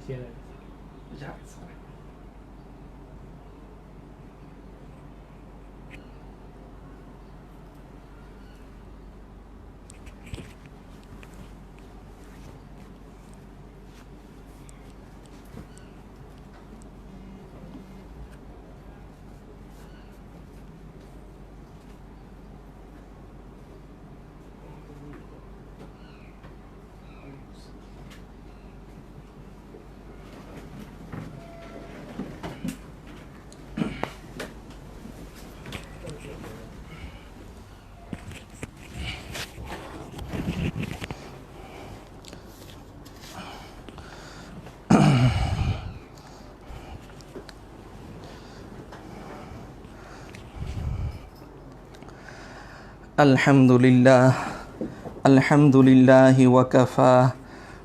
ရှင်းတယ်ရဆိုတယ် الحمد لله وكفى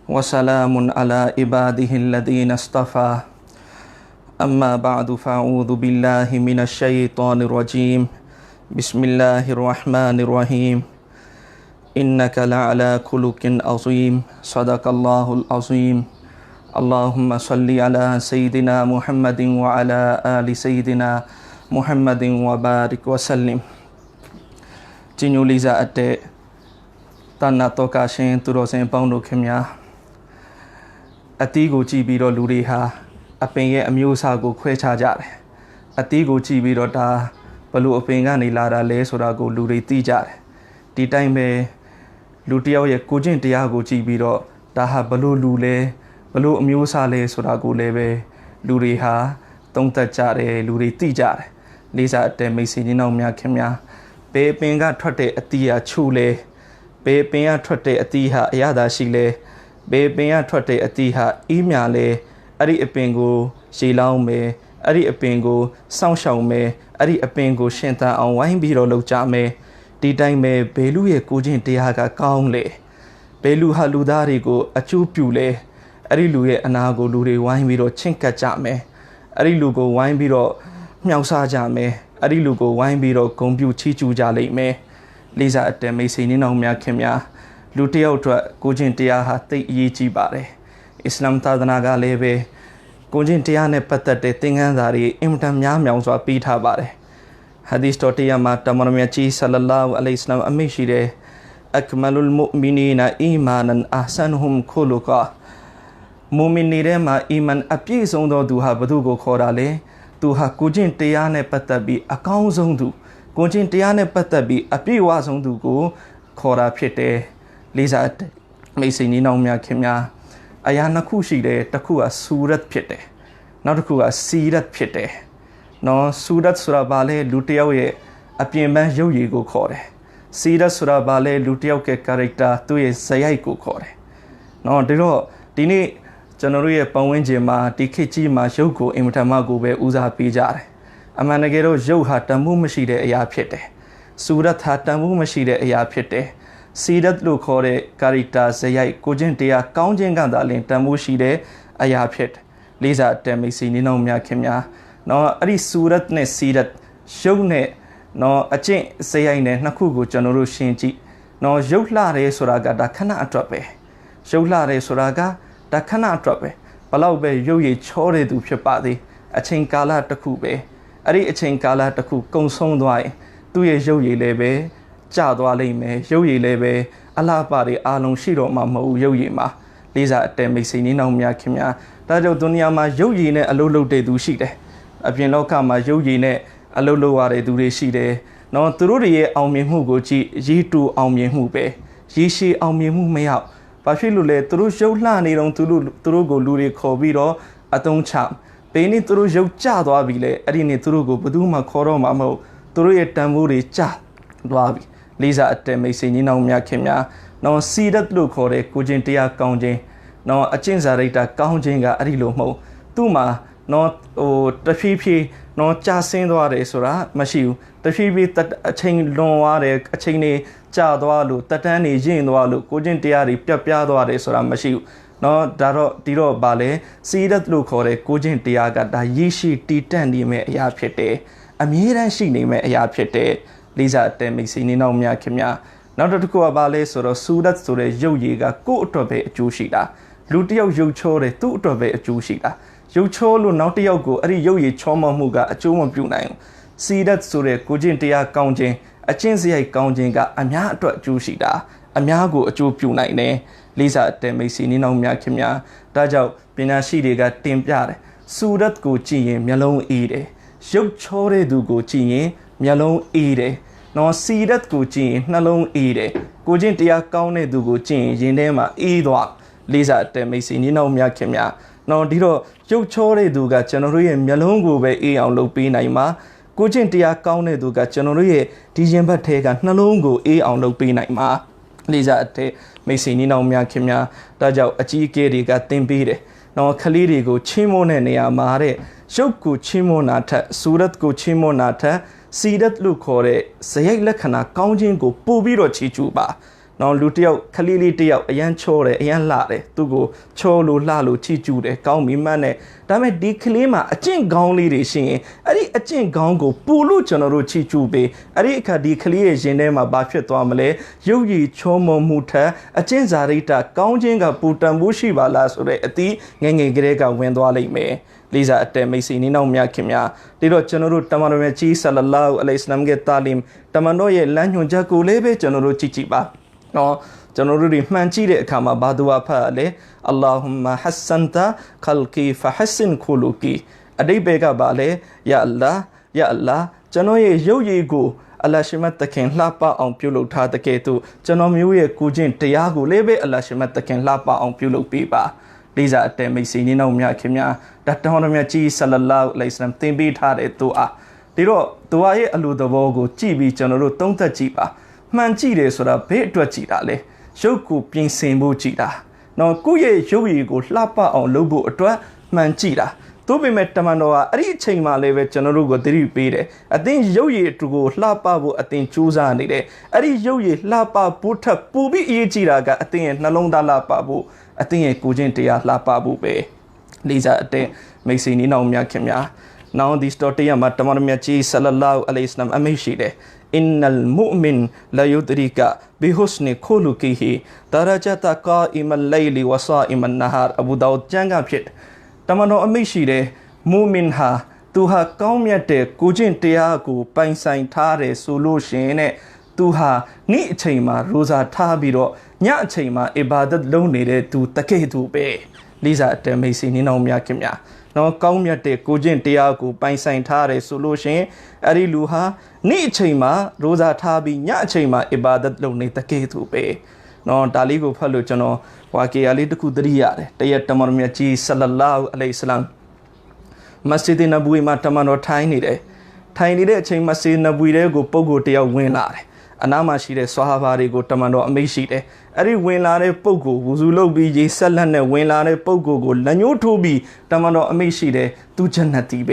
وسلام على عباده الذين اصطفى أما بعد فأعوذ بالله من الشيطان الرجيم بسم الله الرحمن الرحيم إنك لعلى خلق عظيم صدق الله العظيم اللهم صل على سيدنا محمد وعلى آل سيدنا محمد وبارك وسلمจิญูလိဇာအတဲ့တဏ္ဍတောကရှင်သူတော်စင်ပေါင်းတို့ခင်များအတီးကိုကြည့်ပြီးတော့လူတွေဟာအပင်ရဲ့အမျိုးအစားကိုခွဲခြားကြတယ်အတီးကိုကြည့်ပြီးတော့ဒါဘလို့အပင်ကနေလာတာလဲဆိုတာကိုလူတွေသိကြတယ်ဒီတိုင်းပဲလူတယောက်ရဲ့ကိုကျင့်တရားကိုကြည့်ပြီးတော့ဒါဟာဘလို့လူလဲဘလို့အမျိုးအစားလဲဆိုတာကိုလည်းပဲလူတွေဟာသုံးသပ်ကြတယ်လူတွေသိကြတယ်လိဇာအတဲ့မိတ်ဆွေကြီးနောက်များခင်များဘေးပင်ကထွက်တဲ့အတီးဟာချူလဲဘေးပင်ကထွက်တဲ့အတီးဟာအရသာရှိလဲဘေးပင်ကထွက်တဲ့အတီးဟာအီးမြလဲအဲ့ဒီအပင်ကိုရေလောင်းမယ်အဲ့ဒီအပင်ကိုစောင့်ရှောက်မယ်အဲ့ဒီအပင်ကိုရှင်သန်အောင်ဝိုင်းပြီးတော့လုပ်ကြမယ်ဒီတိုင်းပဲဘေလူရဲ့ကိုချင်းတရားကကောင်းလေဘေလူဟာလူသားတွေကိုအကျိုးပြုလဲအဲ့ဒီလူရဲ့အနာကိုလူတွေဝိုင်းပြီးတော့ချင့်ကပ်ကြမယ်အဲ့ဒီလူကိုဝိုင်းပြီးတော့မြောက်စားကြမယ်အဲ့ဒီလူကိုဝိုင်းပြီးတော့ဂုံပြူချီးကျူးကြလိမ့်မယ်လိဇာအတဲမိတ်ဆွေနေအောင်များခင်များလူတယောက်အတွက်ကိုချင်းတရားဟာသိအရေးကြီးပါတယ်အစ္စလာမ်သာသနာကလည်းပဲကိုချင်းတရားနဲ့ပတ်သက်တဲ့သင်ခန်းစာတွေအင်မတန်များမြောင်စွာပေးထားပါတယ်ဟာဒီသ်တော်တရားမှာတမန်တော်မြတ်ကြီးဆလ္လာလာဟူအလိုင်ဟိဝါဆလမ်အမိန့်ရှိတယ်အကမလုလ်မုမီနီနာအီမာနန်အာဆန်ဟွမ်ခူလူကာမူမင်တွေမှာအီမန်အပြည့်စုံသောသူဟာဘု து ကိုခေါ်တာလေသူဟာကိုချင်းတရားနဲ့ပတ်သက်ပြီးအကောင်းဆုံးသူကိုချင်းတရားနဲ့ပတ်သက်ပြီးအပြည့်အဝဆုံးသူကိုခေါ်တာဖြစ်တယ်လေးစားမိတ်ဆွေညီနောင်များခင်များအရာနှစ်ခုရှိတယ်တစ်ခုကဆူရတ်ဖြစ်တယ်နောက်တစ်ခုကစီရတ်ဖြစ်တယ်နော်ဆူရတ်ဆိုတာဘာလဲလူတစ်ယောက်ရဲ့အပြင်ပန်းရုပ်ရည်ကိုခေါ်တယ်စီရတ်ဆိုတာဘာလဲလူတစ်ယောက်ရဲ့ character သူ့ရဲ့ဇယိုက်ကိုခေါ်တယ်နော်ဒါတော့ဒီနေ့ကျွန်တော်တို့ရဲ့ပတ်ဝန်းကျင်မှာဒီခေတ်ကြီးမှာရုပ်ကိုအင်မတန်မှကိုပဲဦးစားပေးကြတယ်အမှန်တကယ်တော့ရုပ်ဟာတန်ဖိုးမရှိတဲ့အရာဖြစ်တယ်ဆူရတ်ဟာတန်ဖိုးမရှိတဲ့အရာဖြစ်တယ်စီရတ်လို့ခေါ်တဲ့ character ဇယိုက်ကိုချင်းတရားကောင်းခြင်းကသာလျှင်တန်ဖိုးရှိတဲ့အရာဖြစ်တယ်လေးစားတမိတ်စီနေအောင်များခင်များနော်အဲ့ဒီဆူရတ်နဲ့စီရတ်ရုပ်နဲ့နော်အကျင့်ဇယိုက်နဲ့နှစ်ခုကိုကျွန်တော်တို့ရှင်းကြည့်နော်ရုပ်လှတယ်ဆိုတာကဒါခဏအတွက်ပဲရုပ်လှတယ်ဆိုတာကဒါခဏအတွက်ပဲဘလောက်ပဲရုပ်ရည်ချောတဲ့သူဖြစ်ပါသေးအချိန်ကာလတစ်ခုပဲအဲ့ဒီအချိန်ကာလတစ်ခုကုံဆုံးသွားရင်သူ့ရဲ့ရုပ်ရည်လည်းပဲကျသွားလိမ့်မယ်ရုပ်ရည်လည်းပဲအလားပါတွေအားလုံးရှိတော့မှမဟုတ်ရုပ်ရည်မှာလေးစားအတဲမိတ်ဆွေနေအောင်များခင်များဒါကြောင့်ဒုနီယာမှာရုပ်ရည်နဲ့အလုပ်လုပ်တဲ့သူရှိတယ်အပြင်လောကမှာရုပ်ရည်နဲ့အလုပ်လုပ်ရတဲ့သူတွေရှိတယ်နော်သူတို့တွေရဲ့အောင်မြင်မှုကိုကြည့်ရီတူအောင်မြင်မှုပဲရီရှည်အောင်မြင်မှုမရောက်ဘာဖြစ်လို့လဲသူတို့ရုပ်လှနေတော့သူတို့ကိုလူတွေခေါ်ပြီးတော့အတုံးချဘေးနေ့သူတို့ရုပ်ကျသွားပြီလေအဲ့ဒီနေ့သူတို့ကိုဘယ်သူမှခေါ်တော့မှာမဟုတ်သူတို့ရဲ့တန်ဖိုးတွေကျသွားပြီလေးစားအတဲမိတ်ဆွေညီနောင်များခင်များနော်စီရတ်လို့ခေါ်တဲ့ကိုချင်းတရားကောင်းခြင်းနော်အကျင့်စာရိတ္တကောင်းခြင်းကအဲ့ဒီလိုမဟုတ်သူ့မှာနော်တဖြည်းဖြည်းနော်ကြာဆင်းသွားတယ်ဆိုတာမရှိဘူးတဖြည်းဖြည်းအချိန်လွန်သွားတယ်အချိန်တွေကြာသွားလို့တက်တန်းနေရင့်သွားလို့ကိုချင်းတရားတွေပြတ်ပြားသွားတယ်ဆိုတာမရှိဘူးနော်ဒါတော့ဒီတော့ဗာလဲစီရတ်လို့ခေါ်တဲ့ကိုချင်းတရားကဒါရရှိတည်တံ့နေမဲ့အရာဖြစ်တယ်အမြဲတမ်းရှိနေမဲ့အရာဖြစ်တယ်လေးစားတဲ့မိတ်ဆွေနေနောက်များခင်များနောက်တစ်ခုကဗာလဲဆိုတော့ဆူရတ်ဆိုတဲ့ရုပ်ရည်ကကိုယ့်အတွက်ပဲအကျိုးရှိတာ လူတစ်ယောက်ရုပ်ချောတယ်သူ့အတွက်ပဲအကျိုးရှိတာရုပ်ချောလို့နောက်တစ်ယောက်ကိုအဲ့ဒီရုပ်ရည်ချောမောမှုကအကျိုးမပြုနိုင်ဘူးစီဒတ်ဆိုတဲ့ကိုကျင့်တရားကောင်းခြင်းအကျင့်စရိုက်ကောင်းခြင်းကအများအတွက်အကျိုးရှိတာအများကိုအကျိုးပြုနိုင်တယ်လေးစားတဲ့မိတ်ဆွေနီးနောင်များခင်များဒါကြောင့်ပညာရှိတွေကတင်ပြတယ်စူရတ်ကိုကြည့်ရင်မျက်လုံးအေးတယ်ရုပ်ချောတဲ့သူကိုကြည့်ရင်မျက်လုံးအေးတယ်နော်စီရတ်ကိုကြည့်ရင်နှလုံးအေးတယ်ကိုချင်းတရားကောင်းတဲ့သူကိုကြည့်ရင်ရင်ထဲမှာအေးသွားလေးစားတဲ့မိတ်ဆွေနီးနောင်များခင်များနော်ဒီတော့ရုပ်ချောတဲ့သူကကျွန်တော်တို့ရဲ့မျက်လုံးကိုပဲအေးအောင်လုပ်ပေးနိုင်မှာကိုချင်းတရားကောင်းတဲ့သူကကျွန်တော်တို့ရဲ့ဒီရင်ဘတ်ထဲကနှလုံးကိုအေးအောင်လုပ်ပေးနိုင်မှာလေးစားတဲ့မိတ်ဆွေနီးနောင်များခင်များဒါကြောင့်အကြီးအကဲတွေကသင်ပေးတယ်နော်ခလေးတွေကိုချင်းမွန်းတဲ့နေရာမှာတဲ့ရုပ်ကိုချင်းမွန်းတာထက်စူရတ်ကိုချင်းမွန်းတာထက်စီဒတ်လို့ခေါ်တဲ့ဇယိုက်လက္ခဏာကောင်းခြင်းကိုပို့ပြီးတော့ချီးကျူးပါနော်လူတစ်ယောက်ခလေးလေးတစ်ယောက်အရန်ချောတယ်အရန်လှတယ်သူ့ကိုချောလို့လှလို့ချီးကျူးတယ်ကောင်းပြီမှန်းတယ်ဒါပေမဲ့ဒီကလေးမှာအကျင့်ကောင်းလေးတွေရှိရင်အဲ့ဒီအကျင့်ကောင်းကိုပို့လို့ကျွန်တော်တို့ချီးကျူးပေးအဲ့ဒီအခါဒီကလေးရဲ့ရင်ထဲမှာဘာဖြစ်သွားမလဲရုပ်ရည်ချောမောမှုထက်အကျင့်စာရိတ္တကောင်းခြင်းကပူတန်ဖို့ရှိပါလားဆိုတဲ့အသည့်ငယ်ငယ်ကလေးကဝင်သွားလိမ့်မယ်လေးစားအတဲမိတ်ဆွေနီးနောင်များခင်များဒီတော့ကျွန်တော်တို့တမန်တော်မြတ်ကြီးဆလလာဟူအလိုင်စလမ်ရဲ့တာလင်တမန်တော်ရဲ့လမ်းညွှန်ချက်ကိုလည်းပဲကျွန်တော်တို့ကြည့်ပါနော်ကျွန်တော်တို့ဒီမှန်ကြည့်တဲ့အခါမှာဘာဒူဝါဖတ်လဲအလ္လာဟူမ္မာဟဆန်တာခလ်ကီဖဟဆင်ခူလူကီအတိဘေကပါလဲယာအလ္လာယာအလ္လာကျွန်တော်ရဲ့ရုပ်ရည်ကိုအလ္လာရှိမတ်တခင်လှပအောင်ပြုလုပ်ထားတဲ့ကဲ့သို့ကျွန်တော်မျိုးရဲ့ကိုချင်းတရားကိုလည်းပဲအလ္လာရှိမတ်တခင်လှပအောင်ပြုလုပ်ပေးပါလေးစားအတဲမိတ်ဆွေနီးနောင်များခင်များတတော်တော်မြတ်ကြီးဆလလာဟူအလိုင်စလမ်သင်ပေးထားတဲ့သူအားဒီတော့သူရဲ့အလိုသဘောကိုကြည့်ပြီးကျွန်တော်တို့သုံးသပ်ကြည့်ပါမှန်ကြည့်တယ်ဆိုတာဘယ်အတွက်ကြည့်တာလဲရုပ်ကိုပြင်ဆင်ဖို့ကြည့်တာနော်ကိုယ့်ရဲ့ရုပ်ရည်ကိုလှပအောင်လုပ်ဖို့အတွက်မှန်ကြည့်တာသို့ပေမဲ့တမန်တော်ကအဲ့ဒီအချိန်မှလည်းပဲကျွန်တော်တို့ကိုသတိပေးတယ်အသင်ရုပ်ရည်တူကိုလှပဖို့အသင်ကြိုးစားနေတယ်အဲ့ဒီရုပ်ရည်လှပဖို့ထပ်ပူပြီးအရေးကြီးတာကအသင်ရဲ့နှလုံးသားလှပဖို့အသင်ရဲ့ကိုယ်ချင်းတရားလှပဖို့ပဲလေးစားအတဲ့မိတ်ဆွေနီးနောင်များခင်များနောက်ဒီစတော်တရားမှာတမန်တော်မြတ်ကြီးဆလလာဟူအလိုင်စလမ်အမိန့်ရှိတယ်إن المؤمن لا يدرك بحسن خلقه درجة قائم الليل وصائم النهار أبو داود ကျမ်းကဖြစ်တမန်တော်အမိန့်ရှိတယ်မူမင်ဟာသူဟာကောင်းမြတ်တဲ့ကိုကျင့်တရားကိုပိုင်ဆိုင်ထားတယ်ဆိုလို့ရှင်နဲ့သူဟာနေ့အချိန်မှာရိုဇာထားပြီးတော့ညအချိန်မှာအီဘာဒတ်လုပ်နေတဲ့သူတကယ်သူပဲလေးစားတဲ့မိတ်ဆွေနီးနောင်များခင်များနော်ကောင်းမြတ်တဲ့ကိုကျင့်တရားကိုပိုင်ဆိုင်ထားတယ်ဆိုလို့ရှင်အဲ့ဒီလူဟာနေ့အချိန်မှာရိုဇာထားပြီးညအချိန်မှာအီဘာဒတ်လုပ်နေတကယ်သူပဲနော်ဒါလေးကိုဖတ်လို့ကျွန်တော်ဝါကေယာလေးတစ်ခုသတိရတယ်တရက်တမန်တော်မြတ်ကြီးဆလလာဟူအလိုင်စလမ်မစဂျစ်နဘူဝီမှာတမန်တော်ထိုင်နေတယ်ထိုင်နေတဲ့အချိန်မစဂျစ်နဘူဝီတဲ့ကိုပုဂ္ဂိုလ်တယောက်ဝင်လာတယ်အနားမှာရှိတဲ့ဆွာဟာဘာတွေကိုတမန်တော်အမိန့်ရှိတယ်အဲ့ဒီဝင်လာတဲ့ပုဂ္ဂိုလ်ဝူစုလုပ်ပြီးရေဆက်လက်နဲ့ဝင်လာတဲ့ပုဂ္ဂိုလ်ကိုလက်ညှိုးထိုးပြီးတမန်တော်အမိန့်ရှိတယ်သူဂျန်နတ်တီပဲ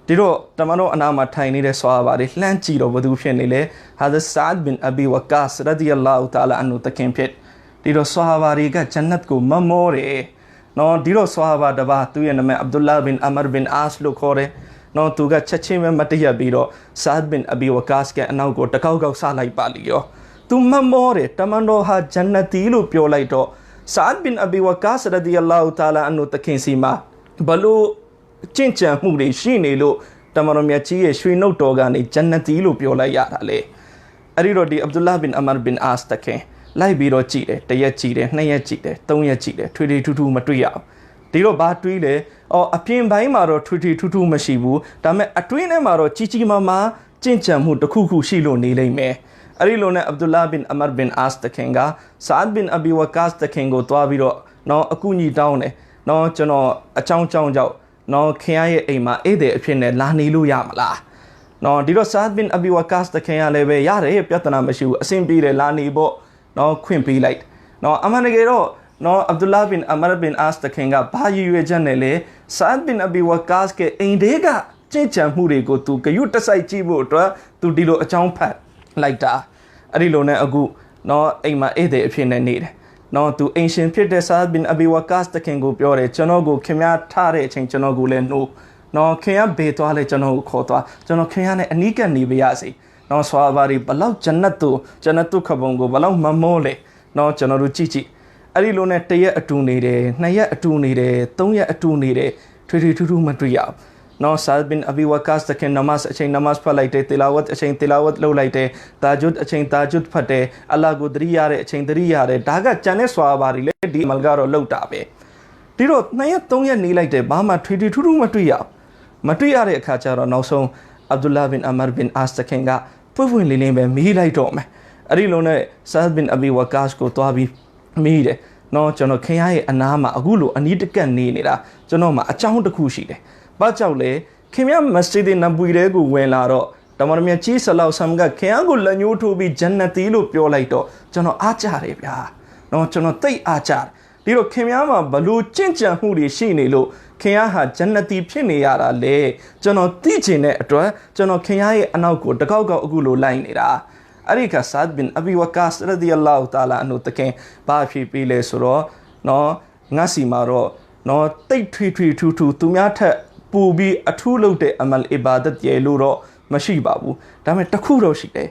ဒီတော့တမန်တော်အနားမှာထိုင်နေတဲ့ဆွာဟာဘာတွေလှမ်းကြည့်တော့ဘသူဖြစ်နေလဲဟာဇ်ဆာဒ်ဘင်အဘီဝကာစ်ရဒီအလာဟူတာလာအန်ဟူတခင်ဖြစ်ဒီတော့ဆွာဟာဘာတွေကဂျန်နတ်ကိုမမောတယ်နော်ဒီတော့ဆွာဟာဘာတပါသူရဲ့နာမည်အဗ်ဒူလာဘင်အမာဘင်အာစ်လို့ခေါ်တယ်နော်သူကချက်ချင်းပဲမတည့်ပြီးတော့ဆာဒ်ဘင်အဘီဝကာစ်ကအနောက်ကိုတကောက်ကောက်ဆလိုက်ပါလိရောသူမမောတယ်တမန်တော်ဟာဂျန်နတီလို့ပြောလိုက်တော့ဆာဒ်ဘင်အဘီဝကာစ်ရဒီအလာဟူတာလာအန်ဟူတခင်စီမှာဘလို့ကျင့်ကြံမှုတွေရှိနေလို့တမန်တော်မြတ်ကြီးရဲ့ရွှေနှုတ်တော်ကနေဂျန်နတီလို့ပြောလိုက်ရတာလေအဲ့ဒီတော့ဒီအဗ်ဒူလာဘင်အမာဘင်အာစ်တခင်လိုက်ပြီးတော့ကြည့်တယ်တစ်ရက်ကြည့်တယ်နှစ်ရက်ကြည့်တယ်သုံးရက်ကြည့်တယ်ထွေထွေထူးထူးမတွေ့ရအောင်ဒီတော့ဘာတွေးလဲအပြင်ပိုင်းမှာတော့ထွေထွေထူးထူးမရှိဘူးဒါပေမဲ့အတွင်းထဲမှာတော့ကြီးကြီးမားမားကြင့်ကြံမှုတစ်ခုခုရှိလို့နေလိမ့်မယ်အဲ့ဒီလိုနဲ့အဗ်ဒူလာဘင်အမာဘင်အာစ်တခင်ကဆာဒ်ဘင်အဘီဝကာစ်တခင်ကိုတွားပြီးတော့နော်အကူညီတောင်းတယ်နော်ကျွန်တော်အချောင်းကြောင့်နော်ခင်ရရဲ့အိမ်မှာဧည့်သည်အဖြစ်နဲ့လာနေလို့ရမလားနော်ဒီတော့ဆာဒ်ဘင်အဘီဝကာစ်တခင်ကလည်းပဲရတယ်ပြဿနာမရှိဘူးအဆင်ပြေတယ်လာနေပေါ့နော်ခွင့်ပေးလိုက်နော်အမှန်တကယ်တော့နော်အဗ်ဒူလာဘင်အမာဘင်အာစ်တခင်ကဘာရည်ရွယ်ချက်နဲ့လဲဆာဒ်ဘင်အဘီဝကာစ်ကအိမ်တွေကကြင်ကြံမှုတွေကိုသူဂယုတစိုက်ကြည့်ဖို့အတွက်သူဒီလိုအကြောင်းဖတ်လိုက်တာအဲ့ဒီလိုနဲ့အခုနော်အိမ်မှာဧည့်သည်အဖြစ်နဲ့နေတယ်နော်သူအိမ်ရှင်ဖြစ်တဲ့ဆာဒ်ဘင်အဘီဝကာစ်တခင်ကိုပြောတယ်ကျွန်တော်ကိုခင်ဗျားထားတဲ့အချိန်ကျွန်တော်ကိုလည်းနှိုးနော်ခင်ဗျားဘေးသွားလဲကျွန်တော်ကိုခေါ်သွားကျွန်တော်ခင်ဗျားနဲ့အနီးကပ်နေပါရစေနော်ဆွာဘာရီဘလောက်ဂျန်နတ်တို့ခဘုံကိုဘလောက်မမောလဲနော်ကျွန်တော်တို့ကြည့် အဲ့ဒီလိုနဲ့1ရက်အတူနေတယ်2ရက်အတူနေတယ်3ရက်အတူနေတယ်ထွေထွေထူးထူးမတွေ့ရနော်ဆာဘင်အဘီဝကာစ်တခင်နမတ်အချိန်နမတ်ဖတ်လိုက်တယ်တီလာဝတ်အချိန်တီလာဝတ်လုပ်လိုက်တယ်တာဂျွတ်အချိန်တာဂျွတ်ဖတ်တယ်အလ္လာဟ်ကိုသတိရတဲ့အချိန်သတိရတယ်ဒါကကျန်တဲ့ဆွာဘာတွေလေဒီအမလ်ကတော့လောက်တာပဲဒီတော့2ရက်3ရက်နေလိုက်တယ်ဘာမှထွေထွေထူးထူးမတွေ့ရတဲ့အခါကျတော့နောက်ဆုံးအဗ်ဒူလာဘင်အမာဘင်အာစ်တခင်ကပွင့်ပွင့်လင်းလင်းပဲမီးလိုက်တော့မယ်အဲ့ဒီလိုနဲ့ဆာဘင်အဘီဝကာစ်ကိုတွားပြီးမီးတယ်နော်ကျွန်တော်ခင်ရရဲ့အနားမှာအခုလိုအနီးတကက်နေနေတာကျွန်တော်မှာအကြောင်းတစ်ခုရှိတယ်ဘာကြောင့်လဲခင်ဗျမစဂျစ်နဘွီတဲကိုဝင်လာတော့တမန်တော်မြတ်ကြီးဆလောဆမ်ကခင်ဗျကိုလက်ညှိုးထိုးပြီးဂျန်နတီလို့ပြောလိုက်တော့ကျွန်တော်အားကြတယ်ဗျာနော်ကျွန်တော်သိအားကြတယ်ဒီတော့ခင်ဗျမှာဘလို့ကြင့်ကြံမှုတွေရှိနေလို့ခင်ဗျဟာဂျန်နတီဖြစ်နေရတာလေကျွန်တော်သိချင်တဲ့အတွက်ကျွန်တော်ခင်ဗျရဲ့အနောက်ကိုတကောက်ကောက်အခုလိုလိုက်နေတာအဲ့ဒီကဆာဒ်ဘင်အဘီဝကာစ်ရဒီအလ္လာဟူတာလာအန်ဟူတခင်ဘာဖြစ်ပြီးလဲဆိုတော့နော်ငါစီမှာတော့နော်တိတ်ထွေထွေထူထူသူများထက်ပူပြီးအထူးလုပ်တဲ့အမလ်အီဘာဒတ်ရဲ့လို့တော့မရှိပါဘူးဒါပေမဲ့တစ်ခုတော့ရှိတယ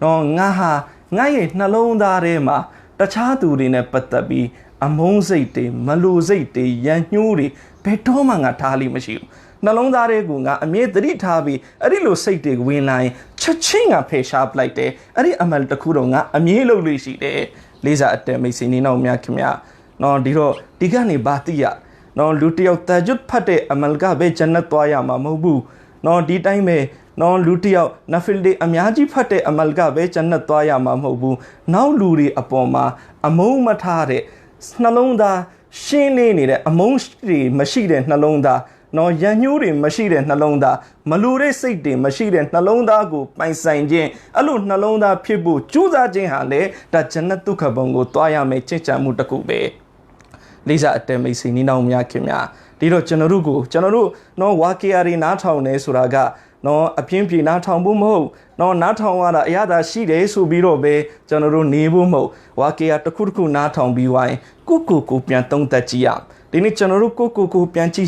်နော်ငါဟာငါရဲ့နှလုံးသားထဲမှာတခြားသူတွေနဲ့ပတ်သက်ပြီးအမုန်းစိတ်တွေမလိုစိတ်တွေရန်ညှိုးတွေဘယ်တော့မှငါထားလိမ့်မရှိဘူးနှလုံးသားတွေကငါအမြဲတတိထားပြီးအဲ့ဒီလိုစိတ်တွေဝင်လာရင်ချက်ချင်းငါဖေရှားပလိုက်တယ်အဲ့ဒီအမလ်တစ်ခုတော့ငါအမြဲလုပ်လို့ရှိတယ်လေးစားအတဲမိတ်ဆွေနေနောက်များခင်ဗျာနော်ဒီတော့ဒီကနေဘာတိရနော်လူတယောက်တဂျွတ်ဖတ်တဲ့အမလ်ကပဲဂျန်နတ်သွားရမှာမဟုတ်ဘူးနော်ဒီတိုင်းပဲနော်လူတယောက်နဖီလ်တွေအများကြီးဖတ်တဲ့အမလ်ကပဲဂျန်နတ်သွားရမှာမဟုတ်ဘူးနောက်လူတွေအပေါ်မှာအမုန်းမထားတဲ့နှလုံးသားရှင်းနေနေတဲ့အမုန်းတွေမရှိတဲ့နှလုံးသားနော်ရန်ညှိုးတွေမရှိတဲ့နှလုံးသားမလိုတဲ့စိတ်တွေမရှိတဲ့နှလုံးသားကိုပိုင်ဆိုင်ခြင်းအဲ့လိုနှလုံးသားဖြစ်ဖို့ကြိုးစားခြင်းဟာလေဒါဂျန်နတ်ဒုက္ခဘုံကိုတွားရမယ်ချစ်ချမ်းမှုတစ်ခုပဲလေးစားအတဲမိတ်ဆွေနီးနောင်များခင်များဒီတော့ကျွန်တော်တို့နော်ဝါကီယာရီနားထောင်နေဆိုတာကနော်အပြင်းပြေနားထောင်ဖို့မဟုတ်နော်နားထောင်ရတာအရသာရှိတယ်ဆိုပြီးတော့ပဲကျွန်တော်တို့နေဖို့မဟုတ်ဝါကီယာတစ်ခုနားထောင်ပြီးဝိုင်းကိုပြန်သုံးသက်ကြည့်ရဒီနေ့ကျွန်တော်တို့ကိုပြန်ကြည့်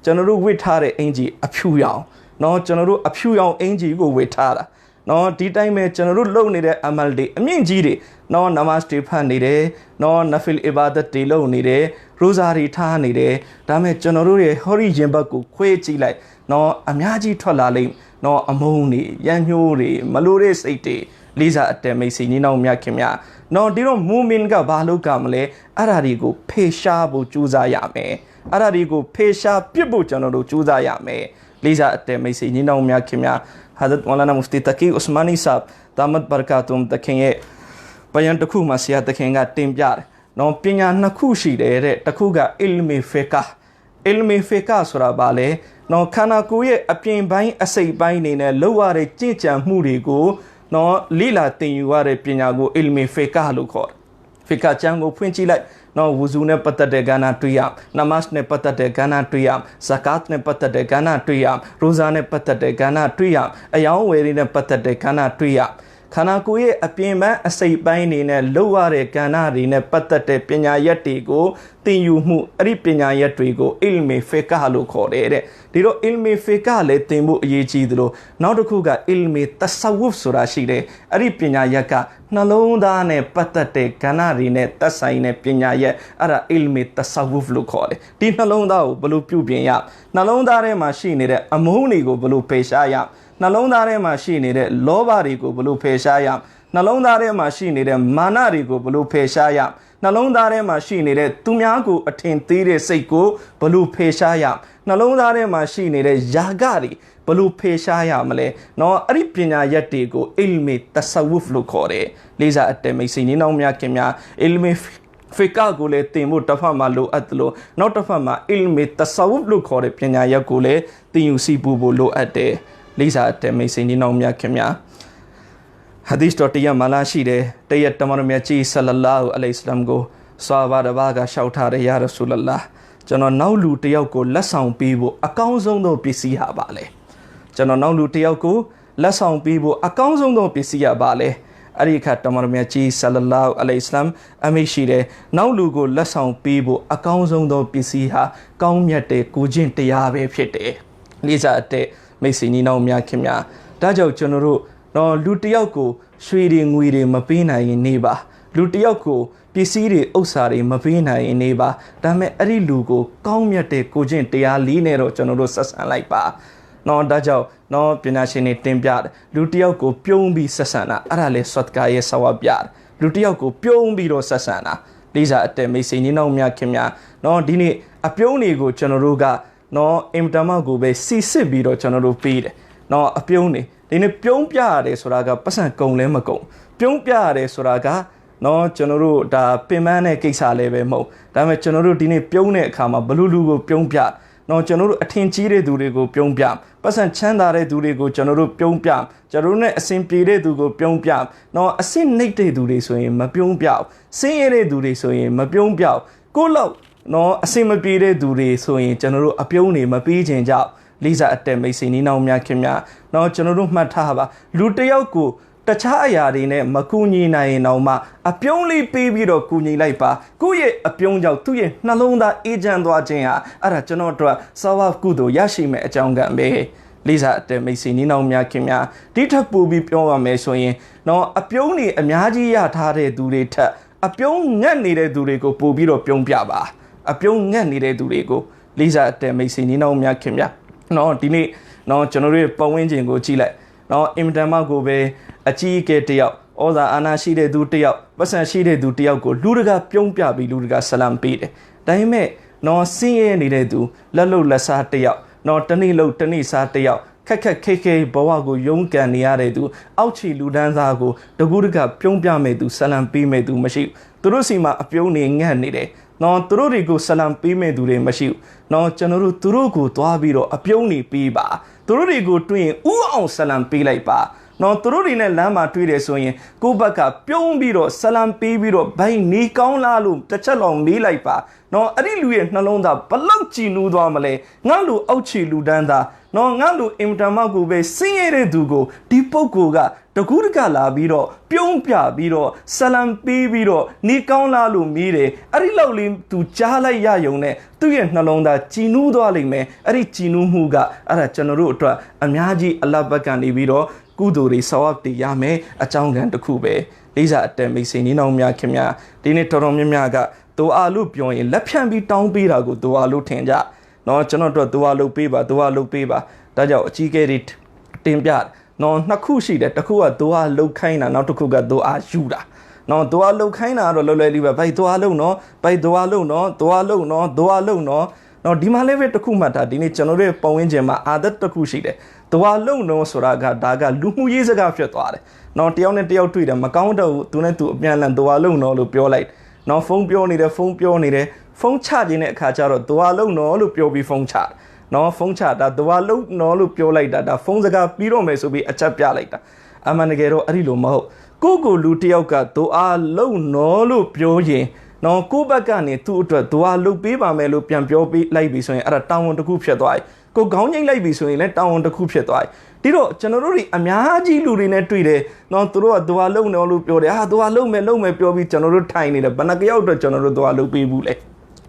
ကျွန်တော်တို့ဝတ်ထားတဲ့အင်ဂျီအဖြူရောင်နော်ကျွန်တော်တို့အဖြူရောင်အင်ဂျီကိုဝတ်ထားတာနော်ဒီတိုင်းပဲကျွန်တော်တို့လုပ်နေတဲ့အမလ်တွေအမြင့်ကြီးတွေနော်နမတ်တွေဖတ်နေတယ်နော်နဖီလ်အီဘာဒတ်တွေလုပ်နေတယ်ရိုဇာတွေထားနေတယ်ဒါမဲ့ကျွန်တော်တို့ရဲ့ဟောရီရင်ဘတ်ကိုခွဲကြည့်လိုက်နော်အများကြီးထွက်လာလိမ့်နော်အမုန်းတွေရန်ညှိုးတွေမလိုတဲ့စိတ်တွေလေးစားအတဲမိတ်ဆွေညီနောင်များခင်များနော်ဒီတော့မူမင်ကဘာလုပ်ကမလဲအဲ့ဒါတွေကိုဖေရှားဖို့ကြိုးစားရမယ်အဲ့ဒါတွေကိုဖေရှားပြစ်ဖို့ကျွန်တော်တို့ကြိုးစားရမယ်လေးစားအတဲမိတ်ဆွေညီနောင်များခင်များဟာဇတ်မௌလာနာမူဖတီတကီဥစမာနီဆပ်ဒါမတ်ဘာကာတုမ်တခင်ရဲ့ပယံတစ်ခုမှာဆရာတခင်ကတင်ပြတယ်နော်ပညာနှစ်ခုရှိတယ်တဲ့တစ်ခုကအီလ်မီဖီကာဆိုတာဘာလဲနော်ခန္ဓာကိုယ်ရဲ့အပြင်ပိုင်းအစိတ်ပိုင်းနေနဲ့လောက်ရတဲ့ကြင့်ကြံမှုတွေကိုနော်လိလာတင်ယူရတဲ့ပညာကိုအီလ်မီဖီကာလို့ခေါ်တယ်ဖီကာကျမ်းကိုဖွင့်ကြည့်လိုက်နော်ဝူဇူနဲ့ပတ်သက်တဲ့ကဏ္ဍတွေ့ရနမတ်နဲ့ပတ်သက်တဲ့ကဏ္ဍတွေ့ရဇကာတ်နဲ့ပတ်သက်တဲ့ကဏ္ဍတွေ့ရရိုဇာနဲ့ပတ်သက်တဲ့ကဏ္ဍတွေ့ရအယောင်းဝယ်တွေနဲ့ပတ်သက်တဲ့ကဏ္ဍတွေ့ရခန္ဓာကိုယ်ရဲ့အပြင်ပန်းအစိတ်ပိုင်းနေနဲ့လောက်ရတဲ့ကဏ္ဍတွေနဲ့ပတ်သက်တဲ့ပညာရက်တွေကိုသင်ယူမှုအဲ့ဒီပညာရက်တွေကိုအီလ်မီဖီကာလို့ခေါ်တယ်တဲ့ဒီတော့အီလ်မီဖီကာလည်းသင်ဖို့အရေးကြီးသလိုနောက်တစ်ခုကအီလ်မီတဆဝုဖ်ဆိုတာရှိတယ်အဲ့ဒီပညာရက်ကနှလုံးသားနဲ့ပတ်သက်တဲ့ကဏ္ဍတွေနဲ့သက်ဆိုင်တဲ့ပညာရက်အဲ့ဒါအီလ်မီတဆဝုဖ်လို့ခေါ်တယ်ဒီနှလုံးသားကိုဘယ်လိုပြုပြင်ရနှလုံးသားထဲမှာရှိနေတဲ့အမုန်းတွေကိုဘယ်လိုဖယ်ရှားရနှလုံးသားထဲမှာရှိနေတဲ့လောဘတွေကိုဘယ်လိုဖယ်ရှားရနှလုံးသားထဲမှာရှိနေတဲ့မာနတွေကိုဘယ်လိုဖယ်ရှားရနှလုံးသားထဲမှာရှိနေတဲ့သူများကိုအထင်သေးတဲ့စိတ်ကိုဘယ်လိုဖယ်ရှားရနှလုံးသားထဲမှာရှိနေတဲ့ယာဂတွေဘယ်လိုဖယ်ရှားရမလဲနော်အဲ့ဒီပညာရက်တွေကိုအီလ်မီတဆဝုဖ်လို့ခေါ်တယ်လေးစားအတဲမိတ်ဆွေညီနောင်များခင်များအီလ်မီဖီကာကိုလည်းသင်ဖို့တစ်ဖက်မှာလိုအပ်တယ်လို့နောက်တစ်ဖက်မှာအီလ်မီတဆဝုဖ်လို့ခေါ်တဲ့ပညာရက်ကိုလည်းသင်ယူစီပူဖို့လိုအပ်တယ်လေးစားတဲ့မိတ်ဆွေညီနောင်များခင်များဟာဒီသ်တော်တရားမလာရှိတယ်တရက်တမန်တော်မြတ်ကြီးဆလလာဟူအလိုင်စလမ်ကိုဆွာဘာတဘာကရှောက်ထားတယ်ယာရဆူလလာကျွန်တော်နောက်လူတယောက်ကိုလက်ဆောင်ပေးဖို့အကောင်းဆုံးသောပစ္စည်းဟာပါလေကျွန်တော်နောက်လူတယောက်ကိုလက်ဆောင်ပေးဖို့အကောင်းဆုံးသောပစ္စည်းဟာပါလေအဲ့ဒီအခါတမန်တော်မြတ်ကြီးဆလလာဟူအလိုင်စလမ်အမိရှိတယ်နောက်လူကိုလက်ဆောင်ပေးဖို့အကောင်းဆုံးသောပစ္စည်းဟာကောင်းမြတ်တဲ့ကိုခြင်းတရားပဲဖြစ်တယ်လေးစားတဲ့မိတ်ဆွေညီနောင်များခင်များဒါကြောင့်ကျွန်တော်တို့နော်လူတယောက်ကိုရွှေတွေငွေတွေမပေးနိုင်ရင်နေပါလူတယောက်ကို ပစ္စည်းတွေဥစ္စာတွေမပေးနိုင်နေပါဒါပေမဲ့အဲ့ဒီလူကိုကောင်းမြတ်တဲ့ကိုချင်းတရားလေးနဲ့တော့ကျွန်တော်တို့ဆက်ဆံလိုက်ပါနော်ဒါကြောင့်နော်ပညာရှင်တွေတင်ပြတယ်လူတစ်ယောက်ကိုပြုံးပြီးဆက်ဆံတာအဲ့ဒါလေဆွတ်ကာရဲ့ဆဝပြတယ်လူတစ်ယောက်ကိုပြုံးပြီးတော့ဆက်ဆံတာလေးစားအတဲမိတ်ဆွေညီနောင်များခင်များနော်ဒီနေ့အပြုံးတွေကိုကျွန်တော်တို့ကနော်အင်တမကိုပဲစီစစ်ပြီးတော့ကျွန်တော်တို့ပေးတယ်နော်အပြုံးတွေဒီနေ့ပြုံးပြရတယ်ဆိုတာကပတ်စံကုန်လဲမကုန်ပြုံးပြရတယ်ဆိုတာကနော်ကျွန်တော်တို့ဒါပင်ပန်းတဲ့ကိစ္စလည်းပဲမဟုတ်ဒါပေမဲ့ကျွန်တော်တို့ဒီနေ့ပြုံးတဲ့အခါမှာဘလူလူကိုပြုံးပြနော်ကျွန်တော်တို့အထင်ကြီးတဲ့သူတွေကိုပြုံးပြပတ်စံချမ်းသာတဲ့သူတွေကိုကျွန်တော်တို့ပြုံးပြကျွန်တော်တို့ ਨੇ အစင်ပြေတဲ့သူကိုပြုံးပြနော်အစင်နှိပ်တဲ့သူတွေဆိုရင်မပြုံးပြဆင်းရဲတဲ့သူတွေဆိုရင်မပြုံးပြကိုလောက်နော်အစင်မပြေတဲ့သူတွေဆိုရင်ကျွန်တော်တို့အပြုံးနေမပေးခြင်းကြောင့်လေးစားအတဲမိတ်ဆွေနီးနောင်များခင်များနော်ကျွန်တော်တို့မှတ်ထားပါလူတစ်ယောက်ကိုတခြားအရာတွေနဲ့မကူညီနိုင်ရင်တော့မှအပြုံးလေးပေးပြီးတော့ကူညီလိုက်ပါကိုယ့်ရဲ့အပြုံးကြောင့်သူ့ရဲ့နှလုံးသားအေးချမ်းသွားခြင်းဟာအဲ့ဒါကျွန်တော်တို့စာဝကုသိုလ်ရရှိမဲ့အကြောင်းကံပဲလေးစားအတဲမိတ်ဆွေနီးနောင်များခင်များဒီထက်ပိုပြီးပြောရမယ်ဆိုရင်နော်အပြုံးတွေအများကြီးရထားတဲ့သူတွေထက်အပြုံးငတ်နေတဲ့သူတွေကိုပို့ပြီးတော့ပြုံးပြပါအပြုံးငတ်နေတဲ့သူတွေကိုလေးစားအတဲမိတ်ဆွေနီးနောင်များခင်များနော်ဒီနေ့နော်ကျွန်တော်တို့ရဲ့ပတ်ဝန်းကျင်ကိုကြည့်လိုက်နော်အင်မတန်မှကိုပဲအကြီးအကဲတယောက်ဩဇာအာဏာရှိတဲ့သူတယောက်ပတ်စံရှိတဲ့သူတယောက်ကိုလူတကာပြုံးပြပြီးလူတကာဆလမ်ပေးတယ်ဒါပေမဲ့နော်ဆင်းရဲနေတဲ့သူလက်လုတ်လက်စားတယောက်နော်တနေ့လုတ်တနေ့စားတယောက်ခက်ခက်ခဲခဲဘဝကိုယုံကန်နေရတဲ့သူအောက်ခြေလူဒန်းစားကိုတကူတကပြုံးပြမဲ့သူဆလမ်ပေးမဲ့သူမရှိဘူးသူတို့စီမှာအပြုံးနေငတ်နေတယ်နော်သူတို့တွေကိုဆလမ်ပေးမဲ့သူတွေမရှိဘူးနော်ကျွန်တော်တို့သူတို့ကိုသွားပြီးတော့အပြုံးနေပေးပါသူတို့တွေကိုတွေ့ရင်ဥအောင်ဆလမ်ပေးလိုက်ပါနော်သူတို့တွေနဲ့လမ်းမှာတွေ့တယ်ဆိုရင်ကိုယ့်ဘက်ကပြုံးပြီးတော့ဆလမ်ပေးပြီးတော့ဘိုင်းနေကောင်းလားလို့တစ်ချက်လောက်မေးလိုက်ပါနော်အဲ့ဒီလူရဲ့နှလုံးသားဘလောက်ကြည်နူးသွားမလဲငါ့လူအောက်ခြေလူတန်းသားနော်ငါ့လူအင်တာမကိုပဲဆင်းရဲတဲ့သူကိုဒီပုဂ္ဂိုလ်ကတကူးတကလာပြီးတော့ပြုံးပြပြီးတော့ဆလမ်ပေးပြီးတော့နေကောင်းလားလို့မေးတယ်အဲ့ဒီလောက်လေးသူကြားလိုက်ရယုံနဲ့သူ့ရဲ့နှလုံးသားကြည်နူးသွားလိမ့်မယ်အဲ့ဒီကြည်နူးမှုကအဲ့ဒါကျွန်တော်တို့အတွက်အများကြီးအလဘက်ကနေပြီးတော့ကုသိုလ်တွေဆောက်တည်ရမယ်အကြောင်းကံတစ်ခုပဲလေးစားအတဲမိတ်ဆွေနီးနောင်များခင်များဒီနေ့တော်တော်များများကဒိုအာလို့ပြောရင်လက်ဖြန့်ပြီးတောင်းပေးတာကိုဒိုအာလို့ထင်ကြနော်ကျွန်တော်တို့ဒိုအာလို့ပေးပါဒိုအာလို့ပေးပါဒါကြောင့်အကြီးကဲတွေတင်ပြနော်နှစ်ခုရှိတယ်တစ်ခုကဒိုအာလုတ်ခိုင်းတာနောက်တစ်ခုကဒိုအာယူတာနော်ဒိုအာလုတ်ခိုင်းတာတော့လွယ်လွယ်လေးပဲဘိုက်ဒိုအာလုတ်နော်ဘိုက်ဒိုအာလုတ်နော်ဒိုအာလုတ်နော်ဒိုအာလုတ်နော်နော်ဒီမှာလည်းပဲတစ်ခုမှတ်တာဒီနေ့ကျွန်တော်တို့ပုံဝင်းကျင်မှာအာဒတ်တစ်ခုရှိတယ်ဒွာလုံးနော်ဆိုတာကဒါကလူမှုရေးစကားဖြစ်သွားတယ်နော်တယောက်နဲ့တယောက်တွေ့တယ်မကောင်းတော့သူနဲ့သူအပြန်လန်ဒွာလုံးနော်လို့ပြောလိုက်နော်ဖုန်းပြောနေတယ်ဖုန်းချခြင်းတဲ့အခါကျတော့ဒွာလုံးနော်လို့ပြောပြီးဖုန်းချနော်ဖုန်းချတာဒွာလုံးနော်လို့ပြောလိုက်တာဒါဖုန်းစကားပြီးတော့မယ်ဆိုပြီးအချက်ပြလိုက်တာအမှန်တကယ်တော့အဲ့ဒီလိုမဟုတ်ကိုလူတယောက်ကဒွာလုံးနော်လို့ပြောရင်နော်ကိုဘက်ကနေသူ့အတွက်ဒွာလုတ်ပေးပါမယ်လို့ပြန်ပြောပေးလိုက်ပြီဆိုရင်အဲ့ဒါတာဝန်တစ်ခုဖြစ်သွားပြီကိုခေါင်းငိမ့်လိုက်ပြီဆိုရင်လည်းတာဝန်တစ်ခုဖြစ်သွားပြီဒီတော့ကျွန်တော်တို့တွေအများကြီးလူတွေနဲ့တွေ့တယ်နော်သူတို့ကဒွာလုတ်နော်လို့ပြောတယ်ဒွာလုတ်မယ်ပြောပြီးကျွန်တော်တို့ထိုင်နေတယ်ဘယ်နှကယောက်အတွက်ကျွန်တော်တို့ဒွာလုတ်ပေးဘူးလ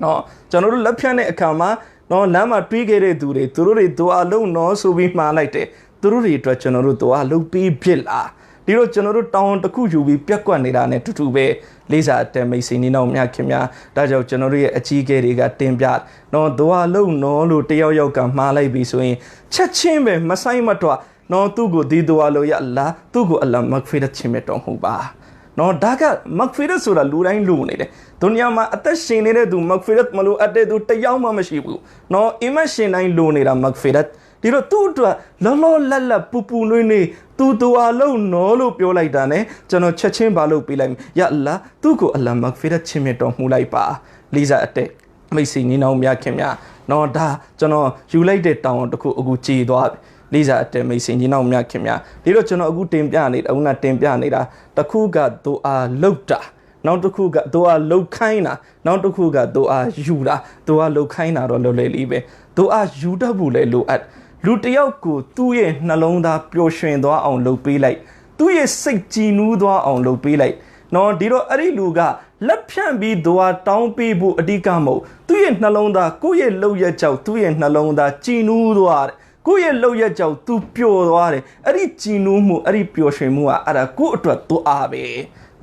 ဲနော်ကျွန်တော်တို့လက်ဖြတ်တဲ့အခါမှာနော်လမ်းမှာတွေးခဲ့တဲ့သူတွေသူတို့တွေဒွာလုတ်နော်ဆိုပြီးမှားလိုက်တယ်သူတို့တွေအတွက်ကျွန်တော်တို့ဒွာလုတ်ပေးဖြစ်လားဒီတော့ကျွန်တော်တို့တောင်းတစ်ခုယူပြီးပြက်ကွက်နေတာနဲ့တူတူပဲလေးစားတဲမိတ်ဆွေနီးနောင်များခင်များဒါကြောင့်ကျွန်တော်တို့ရဲ့အကြီးအကဲတွေကတင်ပြနော်ဒွာလုံးနော်လို့တယောက်ယောက်ကမှားလိုက်ပြီဆိုရင်ချက်ချင်းပဲမဆိုင်မတော့နော်သူ့ကိုဒီဒွာလို့ရလာသူ့ကိုအလ္လာဟ်မဂ်ဖီရတ်ချင်းမြတ်တော်မူပါနော်ဒါကမဂ်ဖီရတ်ဆိုတာလူတိုင်းလူနေတယ်ဒုနီယာမှာအသက်ရှင်နေတဲ့သူမဂ်ဖီရတ်မလို့အတဲ့သူတယောက်မှမရှိဘူးနော်အင်မရှင်တိုင်းလူနေတာမဂ်ဖီရတ်ဒီတော့သူ့အတွက်လောလောလတ်လတ်ပူပူနွေးနွေးသူတို့အလုံးနော်လို့ပြောလိုက်တာ ਨੇ ကျွန်တော်ချက်ချင်းပါလို့ပေးလိုက်ရအလ္လာသူ့ကိုအလ္လာဟ်မဂ်ဖီရတ်ချင်းမြတ်တော်မူလိုက်ပါလေးစားအတဲ့မိတ်ဆွေညီနောင်များခင်များနော်ဒါကျွန်တော်ယူလိုက်တဲ့တောင်းတစ်ခုအခုကြည်သွားပြီလေးစားအတဲ့မိတ်ဆွေညီနောင်များခင်များဒီတော့ကျွန်တော်အခုတင်ပြနေတာအခုနတင်ပြနေတာတစ်ခုကဒိုအာလုတ်တာနောက်တစ်ခုကဒိုအာလုတ်ခိုင်းတာနောက်တစ်ခုကဒိုအာယူတာဒိုအာလုတ်ခိုင်းတာတော့လွယ်လွယ်လေးပဲဒိုအာယူတတ်ဘူးလေလိုအပ်လူတယောက်ကိုသူ့ရဲ့နှလုံးသားပျော်ရွှင်သွားအောင်လုပ်ပေးလိုက်သူ့ရဲ့စိတ်ကြည်နူးသွားအောင်လုပ်ပေးလိုက်နော်ဒီတော့အဲ့ဒီလူကလက်ဖြန့်ပြီးဒွါတောင်းပေးဖို့အဓိကမဟုတ်သူ့ရဲ့နှလုံးသားကိုယ့်ရဲ့လှုပ်ရက်ကြောင့်သူ့ရဲ့နှလုံးသားကြည်နူးသွားတယ်ကိုယ့်ရဲ့လှုပ်ရက်ကြောင့်သူပျော်သွားတယ်အဲ့ဒီကြည်နူးမှုအဲ့ဒီပျော်ရွှင်မှုကအဲ့ဒါကိုယ့်အတွက်သူအားပဲ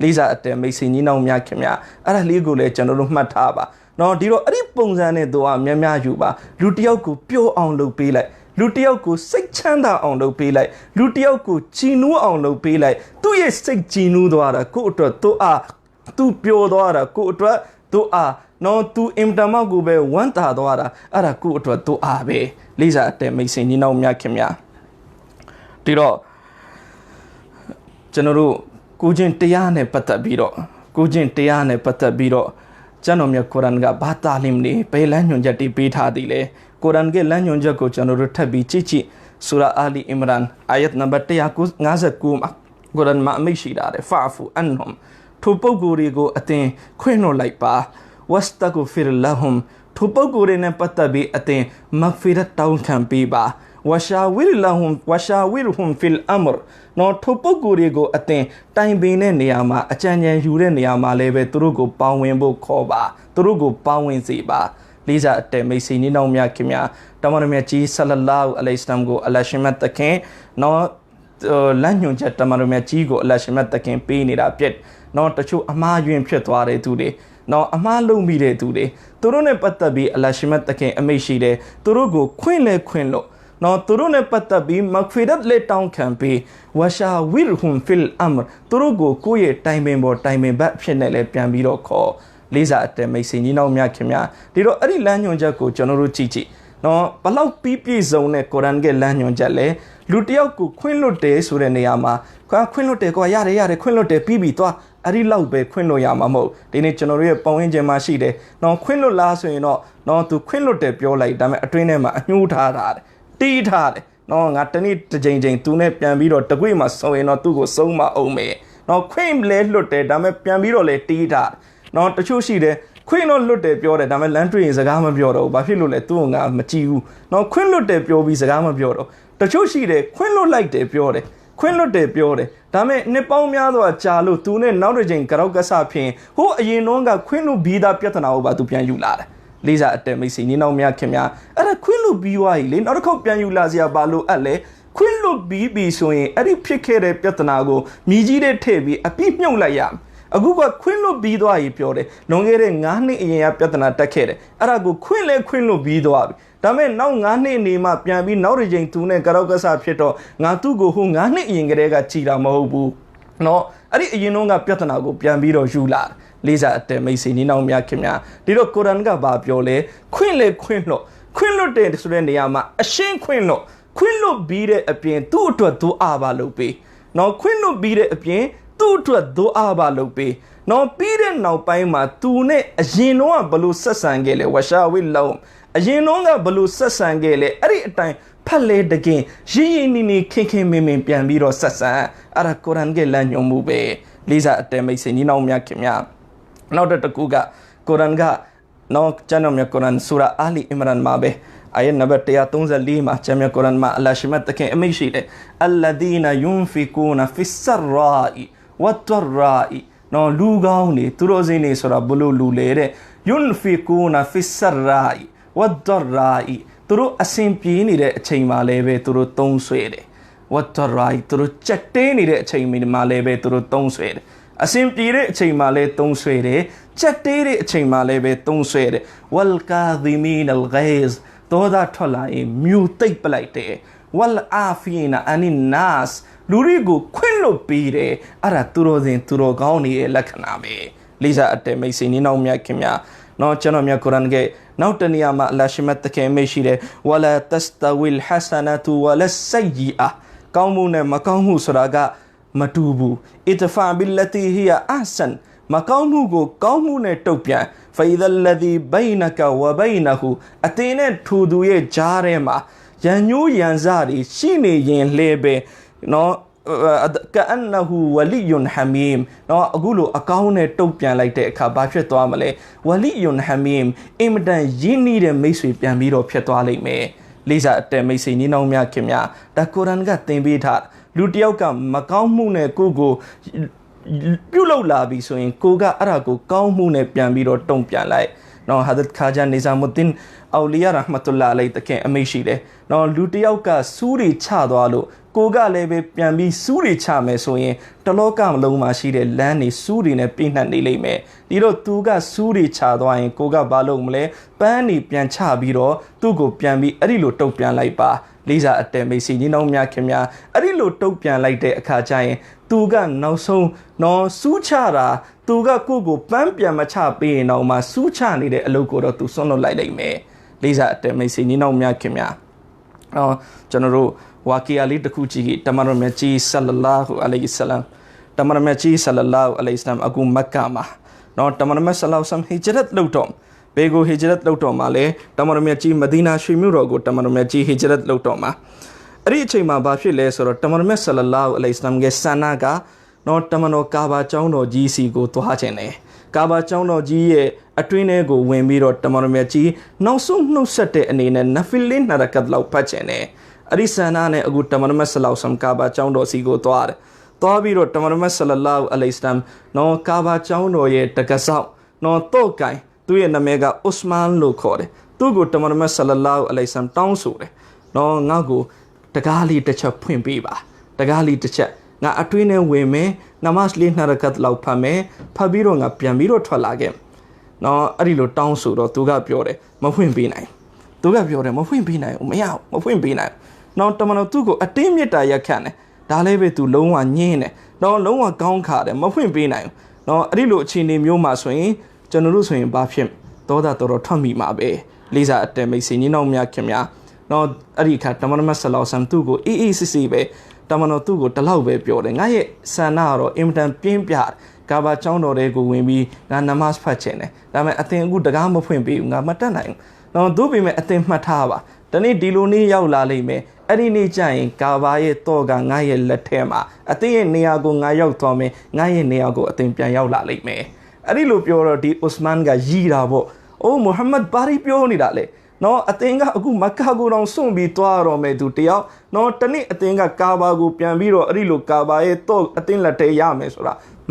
လေးစားအတဲမိတ်ဆွေညီနောင်များခင်ဗျာအဲ့ဒါလေးကိုလည်းကျွန်တော်တို့မှတ်ထားပါနော်ဒီတော့အဲ့ဒီပုံစံနဲ့တော့များများယူပါလူတယောက်ကိုပျော်အောင်လုပ်ပေးလိုက်လူတယောက်ကိုစိတ်ချမ်းသာအောင်လုပ်ပေးလိုက်လူတယောက်ကိုကြည်နူးအောင်လုပ်ပေးလိုက်သူ့ရဲ့စိတ်ကြည်နူးသွားတာကိုယ့်အတွက်သူ့အားသူပျော်သွားတာကိုယ့်အတွက်သူ့အားနော်သူအင်တမောက်ကိုပဲဝမ်းသာသွားတာအဲ့ဒါကိုယ့်အတွက်သူ့အားပဲလေးစားတဲ့မိတ်ဆွေညီနောင်များခင်ဗျာဒီတော့ကျွန်တော်တို့ကိုချင်းတရားနဲ့ပတ်သက်ပြီးတော့ကိုချင်းတရားနဲ့ပတ်သက်ပြီးတော့ကျွန်တော်မြတ်ကုရ်အာန်ကဘာတာလင်နေဘယ်လမ်းညွှန်ချက်တွေပေးထားသည်လဲကုရ်အာန်ကလမ်းညွှန်ချက်ကိုကျွန်တော်တို့ထပ်ပြီးကြည့်ဆူရာအာလီအင်မရန်အာယတ်နံပါတ်159မှာကုရ်အာန်မှာအမိန့်ရှိတာတဲ့ဖာဖူအန်ဟွမ်ထိုပုဂ္ဂိုလ်တွေကိုအတင်ခွင့်လွှတ်လိုက်ပါဝစတဂူဖီရလဟွမ်ထိုပုဂ္ဂိုလ်တွေနဲ့ပတ်သက်ပြီးအတင်မဂ်ဖီရတ်တောင်းခံပေးပါဝရှာဝီရဟွမ်ဖီလ်အမရနော်ထိုပုဂ္ဂိုလ်တွေကိုအတင်တိုင်ပင်တဲ့နေရာမှာအကြံဉာဏ်ယူတဲ့နေရာမှာလည်းပဲသူတို့ကိုပေါင်းဝင်ဖို့ခေါ်ပါသူတို့ကိုပေါင်းဝင်စေပါလေးစားအတဲမိတ်ဆွေညီနောင်များခင်များတမန်တော်မြတ်ကြီးဆလလာဟူအလိုင်ဟ်ဆလမ်ကိုအလ္လာဟ်ရှင်မတ်တခင်နော်လမ်းညွှန်ချက်တမန်တော်မြတ်ကြီးကိုအလ္လာဟ်ရှင်မတ်တခင်ပေးနေတာပြည့်နော်တချို့အမှားယွင်းဖြစ်သွားတဲ့သူတွေနော်အမှားလုပ်မိတဲ့သူတွေသူတို့နဲ့ပတ်သက်ပြီးအလ္လာဟ်ရှင်မတ်တခင်အမိန့်ရှိတယ်သူတို့ကိုခွင့်လို့နော်သူတို့နဲ့ပတ်သက်ပြီးမဂ်ဖီရတ်လက်တောင်းခံပြီးဝရှာဝီရဟွမ်ဖီလ်အမရသူတို့ကိုကိုယ့်ရဲ့တိုင်ပင်ပေါ်တိုင်ပင်ဘက်ဖြစ်နေလဲပြန်ပြီးတော့ခေါ်လေးစားအတဲမိတ်ဆွေညီနောင်များခင်များဒီတော့အဲ့ဒီလမ်းညွှန်ချက်ကိုကျွန်တော်တို့ကြည့်နော်ဘလောက်ပြီးပြည့်စုံတဲ့ကုရ်အာန်ကလမ်းညွှန်ချက်လဲလူတယောက်ကိုခွင့်လွတ်တယ်ဆိုတဲ့နေရာမှာခွင့်လွတ်တယ်ကွာရတယ်ခွင့်လွတ်တယ်ပြီးသွားအဲ့ဒီလောက်ပဲခွင့်လွတ်ရမှာမဟုတ်ဒီနေ့ကျွန်တော်တို့ရဲ့ပုံဝင်ခြင်းမှာရှိတယ်နော်ခွင့်လွတ်လားဆိုရင်တော့နော်သူခွင့်လွတ်တယ်ပြောလိုက်ဒါပေမဲ့အတွင်းထဲမှာအညှိုးထားတာတီးထားတယ်နော်ငါတနေ့တစ်ချိန်သူနဲ့ပြန်ပြီးတော့တကွေ့မှာဆုံရင်တော့သူ့ကိုစုံမအောင်မယ်နော်ခွင့်လဲလွတ်တယ်ဒါပေမဲ့ပြန်ပြီးတော့လဲတီးထားနော်တချို့ရှိတယ်ခွင့်တော့လွတ်တယ်ပြောတယ်ဒါပေမဲ့လမ်းတွေ့ရင်စကားမပြောတော့ဘူးဘာဖြစ်လို့လဲသူ့ကငါမကြည့်ဘူးနော်ခွင့်လွတ်တယ်ပြောပြီးစကားမပြောတော့တချို့ရှိတယ်ခွင့်လွတ်လိုက်တယ်ပြောတယ်ခွင့်လွတ်တယ်ပြောတယ်ဒါပေမဲ့နှစ်ပေါင်းများစွာကြာလို့သူနဲ့နောက်တစ်ချိန်ကြောက်ကဆဖြင့်ဟိုအရင်တော့ကခွင့်လွတ်ပြီးသားပြဿနာကိုပါသူပြန်ယူလာတယ်လေးစားအတဲမိတ်ဆွေညီနောင်များခင်များအဲ့ဒါခွင့်လွတ်ပြီးသွားပြီလေနောက်တစ်ခေါက်ပြန်ယူလာစရာဘာလို့အပ်လဲခွင့်လွတ်ပြီးပြီဆိုရင်အဲ့ဒီဖြစ်ခဲ့တဲ့ပြဿနာကိုမြည်ကြီးတဲ့ထည့်ပြီးအပြစ်မြုပ်လိုက်ရအခုကခွင့်လွတ်ပြီးသွားပြီပြောတယ်လွန်ခဲ့တဲ့9နှစ်အရင်ကပြဿနာတက်ခဲ့တယ်အဲ့ဒါကိုခွင့်လွတ်ပြီးသွားပြီဒါမဲ့နောက်9နှစ်နေမှပြန်ပြီးနောက်တစ်ချိန်သူနဲ့ကြောက်ကဆဖြစ်တော့ငါသူ့ကိုဟို9နှစ်အရင်ကတည်းကကြည်တာမဟုတ်ဘူးနော်အဲ့ဒီအရင်တော့ကပြဿနာကိုပြန်ပြီးတော့ယူလာလေးစားအတဲမိတ်ဆွေညီနောင်များခင်များဒီတော့ကုရ်အာန်ကဘာပြောလဲခွင့်လွတ်တယ်ဆိုတဲ့နေရာမှာအရှင်းခွင့်လွတ်ပြီးတဲ့အပြင်သူ့အတွက်ဒုအာပါလုပ်ပေးနော်ခွင့်လွတ်ပြီးတဲ့အပြင်သူ့အတွက်ဒုအာပါလုပ်ပေးနော်ပြီးတဲ့နောက်ပိုင်းမှာသူနဲ့အရင်တော့ဘလို့ဆက်ဆံခဲ့လဲဝရှာဝိလောအရင်တော့ကဘလို့ဆက်ဆံခဲ့လဲအဲ့ဒီအတိုင်းဖတ်လေတကင်ရင်းနီခင်မင်းပြန်ပြီးတော့ဆက်ဆံအဲ့ဒါကုရ်အာန်ကလမ်းညွှန်မှုပဲလေးစားအတဲမိတ်ဆွေညီနောင်များခင်များနောက်တစ်ခုကကုရ်အာန်ကနော်ကျွန်တော်မြတ်ကုရ်အာန်ဆူရာအာလီအင်မရန်မှာပဲအာယတ်နံပါတ်134မှာကျွန်တော်ကုရ်အာန်မှာအလ္လာဟ်ရှိမတ်တခင်အမိန့်ရှိတယ်အလ္လာဒီနာယွန်ဖီကူနာဖီဆရာအီဝတ်တရာအီနော်လူကောင်းနေသူတို့စင်းနေဆိုတာဘလို့လူလေတဲ့ယွန်ဖီကူနာဖီဆရာအီဝတ်တရာအီသူတို့အစဉ်ပြေးနေတဲ့အချိန်မှာလည်းပဲသူတို့သုံးဆွဲတယ်ဝတ်တရာအီသူတို့ကြက်တဲနေတဲ့အချိန်မှာလည်းပဲသူတို့သုံးဆွဲတယ်အစဉ်ပြေတဲ့အချိန်မှာလည်းသုံးဆွဲတယ်ကြက်တဲတဲ့အချိန်မှာလည်းပဲသုံးဆွဲတယ်ဝလ်ကာဇီမီနလ်ဂိဇ်သောတာထွက်လာရင်မြူတိတ်ပလိုက်တယ်ဝလ်အာဖီနာအနီနာစ်လူတွေကိုခွင့်လွတ်ပေးတယ်အဲ့ဒါသူတော်စင်သူတော်ကောင်းနေတဲ့လက္ခဏာပဲလေးစားအတဲမိတ်ဆွေညီနောင်များခင်များနော်ကျွန်တော်မြတ်ကုရ်အာန်ကနောက်တနေရာမှာအလ္လာဟ်ရှိမတ်တခင်မိတ်ရှိတယ်ဝလာတစတဝီလ်ဟဆနတူဝလဆယီအာကောင်းမှုနဲ့မကောင်းမှုဆိုတာကမတူဘူးအစ်ဖာဘီလတီဟီယာအဆန်မကောင်းမှုကိုကောင်းမှုနဲ့တုတ်ပြန်ဖီဒလလဒီဘိနကဝဘိနဟူအတင်းနဲ့ထူသူရဲ့ကြားထဲမှာရန်ညိုးရန်စတွေရှိနေရင်လဲပဲနော်ကအန်နဟူဝလီယွန်ဟမီမ်နော်အခုလိုအကောင်းနဲ့တုတ်ပြန်လိုက်တဲ့အခါဘာဖြစ်သွားမလဲဝလီယွန်ဟမီမ်အင်မတန်ရင်းနှီးတဲ့မိတ်ဆွေပြန်ပြီးတော့ဖြစ်သွားလိမ့်မယ်လေးစားအတဲမိတ်ဆွေညီနောင်များခင်များဒါကုရ်အာန်ကသင်ပေးထားလူတယောက်ကမကောင်းမှုနဲ့ကိုပြုတ်လောက်လာပြီဆိုရင်ကိုကအဲ့ဒါကိုကောင်းမှုနဲ့ပြန်ပြီးတော့တုံ့ပြန်လိုက် နော်ဟာဒတ်ခါဂျာနီဇာမုဒ်ဒင်အော်လီယာရဟ်မတ်တူလာအလိုင်တခင်အမိရှိတယ်နော်လူတယောက်ကစူးတွေချသွားလို့ကိုကလည်းပဲပြန်ပြီးစူးတွေချမယ်ဆိုရင်တလောကမလုံးမှာရှိတဲ့လမ်းနေစူးတွေနဲ့ပြည့်နှက်နေလိမ့်မယ်ဒီတော့သူကစူးတွေချသွားရင်ကိုကဘာလုပ်မလဲပန်းနေပြန်ချပြီးတော့သူ့ကိုပြန်ပြီးအဲ့ဒီလိုတုတ်ပြန်လိုက်ပါလေးစားအတဲမိတ်ဆွေညီနောင်များခင်များအဲ့ဒီလိုတုတ်ပြန်လိုက်တဲ့အခါကျရင်သူကနောက်ဆုံးနော်စူးချတာသူကကိုပန်းပြန်မချပေးရင်တော့မှစူးချနေတဲ့အလုပ်ကိုတော့သူဆွန့်လွတ်လိုက်လိမ့်မယ်လေးစားအတဲမိတ်ဆွေညီနောင်များခင်များကျွန်တော်တို့ဝါကီယာလေးတစ်ခုကြည့်တမန်တော်မြတ်ကြီးဆလလာဟူအလိုင်ဆလမ်တမန်တော်မြတ်ကြီးဆလလာဟူအလိုင်ဆလမ်အခုမက္ကာမှာနော်တမန်တော်မြတ်ဆလောဆမ်ဟီဂျရတ်လုပ်တော့ဘေကိုဟီဂျရတ်လုပ်တော့မှာလေတမန်တော်မြတ်ကြီးမဒီနာရွှေမြို့တော်ကိုတမန်တော်မြတ်ကြီးဟီဂျရတ်လုပ်တော့မှာအဲ့ဒီအချိန်မှာဘာဖြစ်လဲဆိုတော့တမန်တော်မြတ်ဆလလာဟူအလိုင်ဆလမ်ရဲ့ဆန္ဒကနော်တမန်တော်ကာဘာကျောင်းတော်ကြီးစီကိုသွားခြင်းတယ်ကာဘာကျောင်းတော်ကြီးရဲ့အတွင်းထဲကိုဝင်ပြီးတော့တမန်တော်မြတ်ကြီးနောက်ဆုံးနှုတ်ဆက်တဲ့အနေနဲ့နဖီလင်းနာရကတ်လောက်ဖတ်ခြင်းတယ်အရိဆန္ဒနဲ့အခုတမန်တော်မြတ်ဆလောဆမ်ကာဘာကျောင်းတော်စီကိုသွားတယ်သွားပြီးတော့တမန်တော်မြတ်ဆလလာဟူအလိုင်ဆလမ်နော်ကာဘာကျောင်းတော်ရဲ့တကဆောက်နော်တော့ကိုင်သူ့ရဲ့နာမည်ကဥစမန်လို့ခေါ်တယ်သူ့ကိုတမန်တော်မြတ်ဆလလာဟူအလိုင်ဆလမ်တောင်းဆိုတယ်နော်ငါ့ကိုတကားလေးတစ်ချက်ဖွင့်ပေးပါတကားလေးတစ်ချက်ငါအတွင်းထဲဝင်မယ်နမတ်လေးနှစ်ရကတ်လောက်ဖတ်မယ်ဖတ်ပြီးတော့ငါပြန်ပြီးတော့ထွက်လာခဲ့နော်အဲ့ဒီလိုတောင်းဆိုတော့သူကပြောတယ်မဖွင့်ပေးနိုင်သူကပြောတယ်မဖွင့်ပေးနိုင်မရမဖွင့်ပေးနိုင်နော်တမန်တော်သူ့ကိုအတင်းမြစ်တာရက်ခန့်တယ်ဒါလည်းပဲသူလုံးဝညင်းတယ်နော်လုံးဝကောင်းခါတယ်မဖွင့်ပေးနိုင်နော်အဲ့ဒီလိုအခြေအနေမျိုးမှာဆိုရင်ကျွန်တော်တို့ဆိုရင်ဘာဖြစ်သောတာတော်ထွက်မိမှာပဲလေးစားအတဲမိတ်ဆွေညီနောင်များခင်များနော်အဲ့ဒီခါတမန်တော်ဆလောဆမ်သူ့ကိုအေးစစ်စစ်ပဲတမန်တော်သူ့ကိုတလောက်ပဲပြောတယ်ငါရဲ့ဆန္ဒကတော့အင်မတန်ပြင်းပြကာဘာကျောင်းတော်တွေကိုဝင်ပြီးငါနမတ်ဖတ်ချင်တယ်ဒါပေမဲ့အသင်အခုတကားမဖွင့်ပေးဘူးငါမတတ်နိုင်ဘူးနော်တို့ပေမဲ့အသင်မှတ်ထားပါတနေ့ဒီလိုနေ့ရောက်လာလိမ့်မယ်အဲ့ဒီနေ့ကျရင်ကာဘာရဲ့တော့ကငါရဲ့လက်ထဲမှာအသင်ရဲ့နေရာကိုငါရောက်သွားမယ်ငါရဲ့နေရာကိုအသင်ပြန်ရောက်လာလိမ့်မယ်အဲ့ဒီလိုပြောတော့ဒီဥစမန်ကရည်တာပေါ့အိုးမိုဟမ္မဒ်ဘာရီပြောနေတာလေနော်အသင်ကအခုမက္ကာကိုတောင်စွန့်ပြီးသွားတော့မယ်သူတယောက်နော်တနေ့အသင်ကကာဘာကိုပြန်ပြီးတော့အဲ့ဒီလိုကာဘာရဲ့တော့အသင်လက်ထဲရမယ်ဆိုတ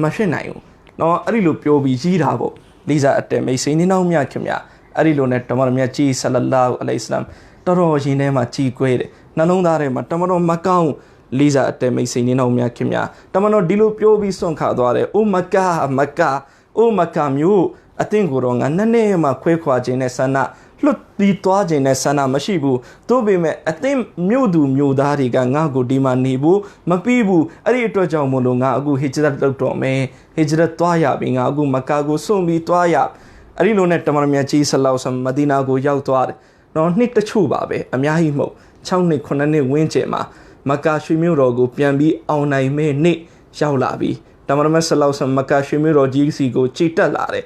ာမဖြစ်နိုင်ဘူးနော်အဲ့ဒီလိုပြောပြီးကြီးတာပေါ့လီဇာအတဲမိတ်ဆွေနေနောက်မြခင်ဗျအဲ့ဒီလိုနဲ့တမန်တော်မြတ်ကြီးဆလလာဟူအလိုင်ဆလမ်တော်တော်ရင်ထဲမှာကြီးကွဲတယ်နှလုံးသားထဲမှာတမန်တော်မကောင်းလီဇာအတဲမိတ်ဆွေနေနောက်မြခင်ဗျတမန်တော်ဒီလိုပြောပြီးစွန့်ခါသွားတယ်အိုမက္ကာမျိုးအသင်ကိုတော့ငါနှစ်နေ့မှခွဲခွာခြင်းနဲ့ဆန္ဒလွတ်ပြီးသွားခြင်းနဲ့ဆန္ဒမရှိဘူးတို့ပေမဲ့အသင်မြို့သူမြို့သားတွေကငါ့ကိုဒီမှာနေဖို့မပြီးဘူးအဲ့ဒီအတွက်ကြောင့်မလို့ငါအခုဟီဂျရတ်လုပ်တော့မယ်ဟီဂျရတ်သွားရပြီငါအခုမက္ကာကိုစွန့်ပြီးသွားရအဲ့ဒီလိုနဲ့တမန်တော်မြတ်ကြီးဆလောဆမ်မဒီနာကိုရောက်သွားတယ်နော်နှစ်တချို့ပါပဲအများကြီးမဟုတ်6နှစ်9နှစ်ဝန်းကျင်မှာမက္ကာရွှေမြို့တော်ကိုပြန်ပြီးအောင်နိုင်မဲ့နေ့ရောက်လာပြီတမန်တော်မြတ်ဆလောဆမ်မက္ကာရွှေမြို့တော်ကြီးစီကိုကြည်တက်လာတယ်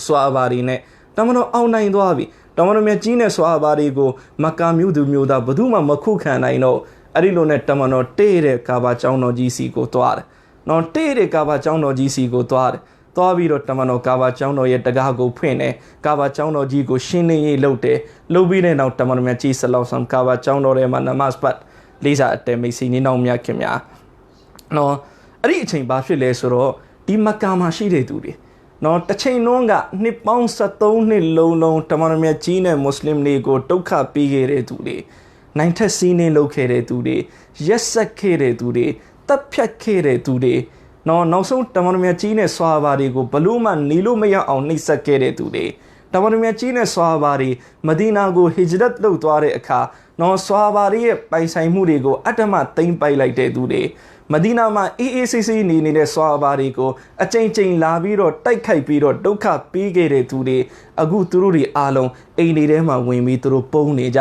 ဆွာဘာရီနဲ့တမန်တော်အောင်နိုင်သွားပြီတမန်တော်မြတ်ကြီးနဲ့ဆွာဘာရီကိုမက္ကာမြို့သူမြို့သားဘယ်သူမှမခုခံနိုင်တော့အဲ့ဒီလိုနဲ့တမန်တော်တေးတဲ့ကာဘာကျောင်းတော်ကြီးစီကိုသွားတယ်နော်တေးတဲ့ကာဘာကျောင်းတော်ကြီးစီကိုသွားတယ်သွားပြီးတော့တမန်တော်ကာဘာကျောင်းတော်ရဲ့တကားကိုဖွင့်တယ်ကာဘာကျောင်းတော်ကြီးကိုရှင်းလင်းရေးလုပ်တယ်လုပ်ပြီးတဲ့နောက်တမန်တော်မြတ်ကြီးဆလောဆမ်ကာဘာကျောင်းတော်ထဲမှာနမတ်ဖတ်လေးစားအတဲမိတ်ဆွေနေနောက်မြခင်များနော်အဲ့ဒီအချိန်ဘာဖြစ်လဲဆိုတော့ဒီမက္ကာမှာရှိတဲ့သူတွေနော်တစ်ချိန်လုံးကနှစ်ပေါင်း73နှစ်လုံးတမန်တော်မြတ်ကြီးနဲ့မွတ်စလင်တွေကိုဒုက္ခပေးခဲ့တဲ့သူတွေနိုင်ထက်စီးနှင်းလုပ်ခဲ့တဲ့သူတွေရက်ဆက်ခဲ့တဲ့သူတွေတပ်ဖြတ်ခဲ့တဲ့သူတွေနော်နောက်ဆုံးတမန်တော်မြတ်ကြီးနဲ့ဆွာဘာတွေကိုဘလို့မှနေလို့မရအောင်နှိပ်စက်ခဲ့တဲ့သူတွေတမန်တော်မြတ်ကြီးနဲ့ဆွာဘာတွေမဒီနာကိုဟီဂျရတ်လုပ်သွားတဲ့အခါနော်ဆွာဘာတွေရဲ့ပိုင်ဆိုင်မှုတွေကိုအတ္တမသိမ်းပိုက်လိုက်တဲ့သူတွေမဒီနာမှာအေးအေးဆေးဆေးနေတဲ့ဆွာဘာတွေကိုအချိန်ချင်းလာပြီးတော့တိုက်ခိုက်ပြီးတော့ဒုက္ခပေးခဲ့တဲ့သူတွေအခုသူတို့တွေအားလုံးအိမ်တွေထဲမှာဝင်ပြီးသူတို့ပုံနေက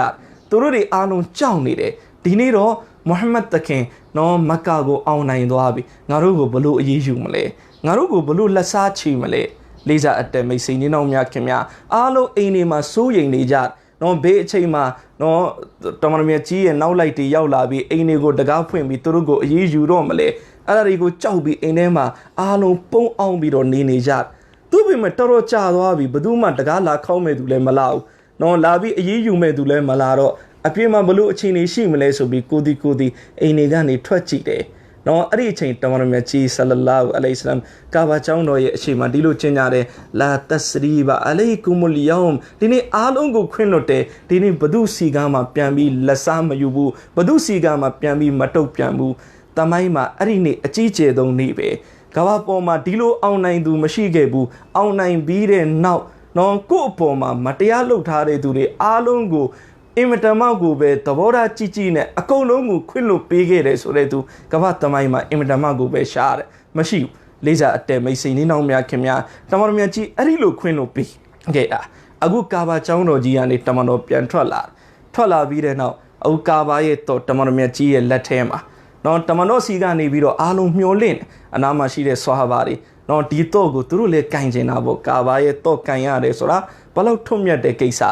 ြသူတို့တွေအားလုံးကြောက်နေတယ်ဒီနေ့တော့မိုဟမ္မဒ်တခင်နော်မက္ကာကိုအောင်နိုင်သွားပြီငါတို့ကိုဘလို့အရေးယူမလဲငါတို့ကိုဘလို့လက်စားချီမလဲလေးစားအတဲမိတ်ဆွေနေနောက်များခင်များအားလုံးအိမ်တွေမှာစိုးရိမ်နေကြနော်ဘေးအချိန်မှာနော်တမန်တော်မြတ်ကြီးရဲ့နောက်လိုက်တွေရောက်လာပြီးအိမ်တွေကိုတကားဖွင့်ပြီးသူတို့ကိုအေးယူတော့မလဲအဲ့ဒါတွေကိုကြောက်ပြီးအိမ်ထဲမှာအားလုံးပုံအောင်ပြီးတော့နေကြသူ့ပေမဲ့တော်တော်ကြာသွားပြီဘယ်သူမှတကားလာခေါက်မဲ့သူလည်းမလာဘူးနော်လာပြီးအေးယူမဲ့သူလည်းမလာတော့အပြည့်မှာဘလို့အချိန်နေရှိမလဲဆိုပြီးကိုဒီအိမ်တွေကနေထွက်ကြည့်တယ် နော်အဲ့ဒီအချိန်တမန်တော်မြတ်ကြီးဆလလာဟူအလိုင်ဟိဝါဆလမ်ကာဘာကျောင်းတော်ရဲ့အချိန်မှာဒီလိုကျင့်ကြတယ်လာတစရီဘာအလိုင်ကုမူလ်ယောမ်ဒီနေ့အားလုံးကိုခွင့်လွတ်တယ်ဒီနေ့ဘဒုစီကားမှာပြန်ပြီးလက်စားမယူဘူးဘဒုစီကားမှာပြန်ပြီးမတုတ်ပြန်ဘူးတမိုင်းမှာအဲ့ဒီနေ့အကြီးကျယ်ဆုံးနေ့ပဲကဘာပေါ်မှာဒီလိုအောင်နိုင်သူမရှိခဲ့ဘူးအောင်နိုင်ပြီးတဲ့နောက်နော်ကို့အပေါ်မှာမတရားလုပ်ထားတဲ့သူတွေအားလုံးကိုအင်မတန်မှကိုပဲသဘောထားကြည့်ကြည့်နဲ့အကုန်လုံးကိုခွင့်လွတ်ပေးခဲ့တယ်ဆိုတဲ့သူကမ္ဘာသမိုင်းမှာအင်မတန်မှကိုပဲရှားတယ်မရှိဘူးလေးစားအတဲမိတ်ဆွေနေအောင်များခင်များတမန်တော်မြတ်ကြီးအဲ့ဒီလိုခွင့်လွတ်ပေးခဲ့တာအခုကာဘာကျောင်းတော်ကြီးကနေတမန်တော်ပြန်ထွက်လာပြီးတဲ့နောက်အခုကာဘာရဲ့တော့တမန်တော်မြတ်ကြီးရဲ့လက်ထဲမှာနော်တမန်တော်စီကနေပြီးတော့အားလုံးမျောလင့်အနာမှာရှိတဲ့ဆွာဟာဘာတွေနော်ဒီတော့ကိုသူတို့လည်းကင်ကျင်တာပေါ့ကာဘာရဲ့တော့ကင်ရတယ်ဆိုတာဘလောက်ထွတ်မြတ်တဲ့ကိစ္စ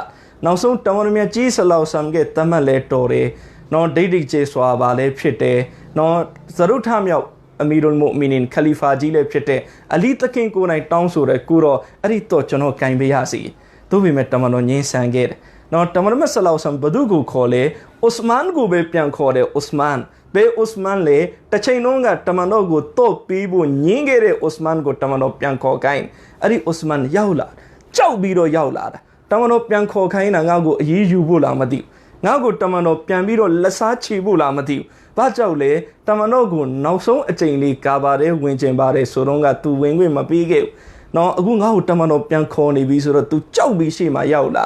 နောက်ဆုံးတမန်တော်မြတ်ကြီးဆလောဆမ်ကတမတ်လဲတော်တယ်နော်ဒိတ်ဒိတ်ကျေဆွာဘာလဲဖြစ်တယ်နော်ဇရုထမြောက်အမီရုလ်မူမီနင်ခလီဖာကြီးလည်းဖြစ်တဲ့အလီတခင်ကိုနိုင်တောင်းဆိုတဲ့ကိုတော့အဲ့ဒီတော့ကျွန်တော်ကင်ပေးရစီသူ့ပေမဲ့တမန်တော်ငင်းဆန်ခဲ့တယ်နော်တမန်တော်မြတ်ဆလောဆမ်ဘဒုကိုခေါ်လေဥစမန်ကိုပဲပြန်ခေါ်တယ်ဥစမန်ဘေဥစမန်လေတချိန်လုံးကတမန်တော်ကိုတော့ပြီးဖို့ညင်းခဲ့တဲ့ဥစမန်ကိုတမန်တော်ပြန်ခေါ်ခိုင်းအဲ့ဒီဥစမန်ရောက်လာကြောက်ပြီးတော့ရောက်လာတာတမန်တော်ပြန်ခေါ်ခိုင်းတာငါ့ကိုအေးယူဖို့လားမသိဘူးငါ့ကိုတမန်တော်ပြန်ပြီးတော့လက်စားချေဖို့လားမသိဘူးဘာကြောက်လဲတမန်တော်ကိုနောက်ဆုံးအချိန်လေးကာပါတဲ့ဝင်ကျင်ပါတယ်ဆိုတော့ကသူဝင်ခွင့်မပေးခဲ့ဘူးနော်အခုငါ့ကိုတမန်တော်ပြန်ခေါ်နေပြီဆိုတော့ तू ကြောက်ပြီးရှေ့မှာရောက်လာ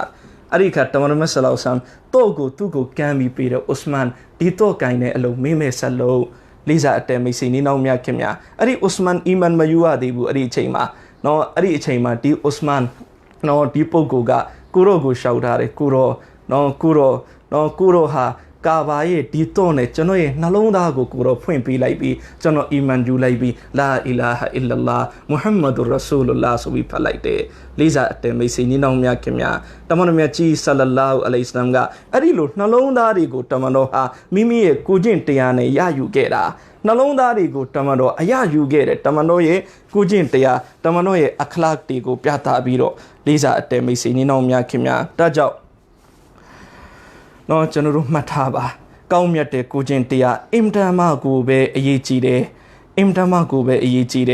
အဲ့ဒီခါတမန်တော်မဆလောဆမ်တော့ကိုသူ့ကိုကမ်းပြီးပေးတဲ့ဥစမန်ဒီတော့ကိုင်းတဲ့အလုံးမင်းမဲ့ဆက်လို့လေးစားအတဲမိတ်ဆွေနေနောက်မြခင်များအဲ့ဒီဥစမန်အီမန်မယူရသေးဘူးအဲ့ဒီအချိန်မှာနော်အဲ့ဒီအချိန်မှာဒီဥစမန်နော်ဒီပုဂ္ဂိုလ်ကကိုရောကိုရှောက်ထားတယ်ကိုရောနော်ကိုရောဟာကာဘာရဲ့ဒီတော့နဲ့ကျွန်တော်ရဲ့နှလုံးသားကိုကိုရောဖွင့်ပေးလိုက်ပြီးကျွန်တော်အီမန်ယူလိုက်ပြီးလာအီလာဟာအီလလာမုဟမ္မဒ်ရဆူလလာဆိုပြီးဖတ်လိုက်တယ်လေးစားအတဲမိတ်ဆွေနေနောက်မြခင်များတမန်တော်မြတ်ကြီးဆလလာဟူအလိုင်ဟိဝါဆလမ်ကအဲ့ဒီလိုနှလုံးသားတွေကိုတမန်တော်ဟာမိမိရဲ့ကိုကျင့်တရားနဲ့ရယူခဲ့တာနှလုံးသားတွေကိုတမန်တော်အရယူခဲ့တယ်တမန်တော်ရဲ့ကိုကျင့်တရားတမန်တော်ရဲ့အခလာတ်တွေကိုပြသပြီးတော့လေးစားအတဲမိတ်ဆွေနေနောက်မြခင်များဒါကြောင့်နော်ကျွန်တော်တို့မှတ်ထားပါကောင်းမြတ်တဲ့ကိုကျင့်တရားအင်တန်မှကိုပဲအရေးကြီးတယ်အင်တန်မှကိုပဲအရေးကြီးတယ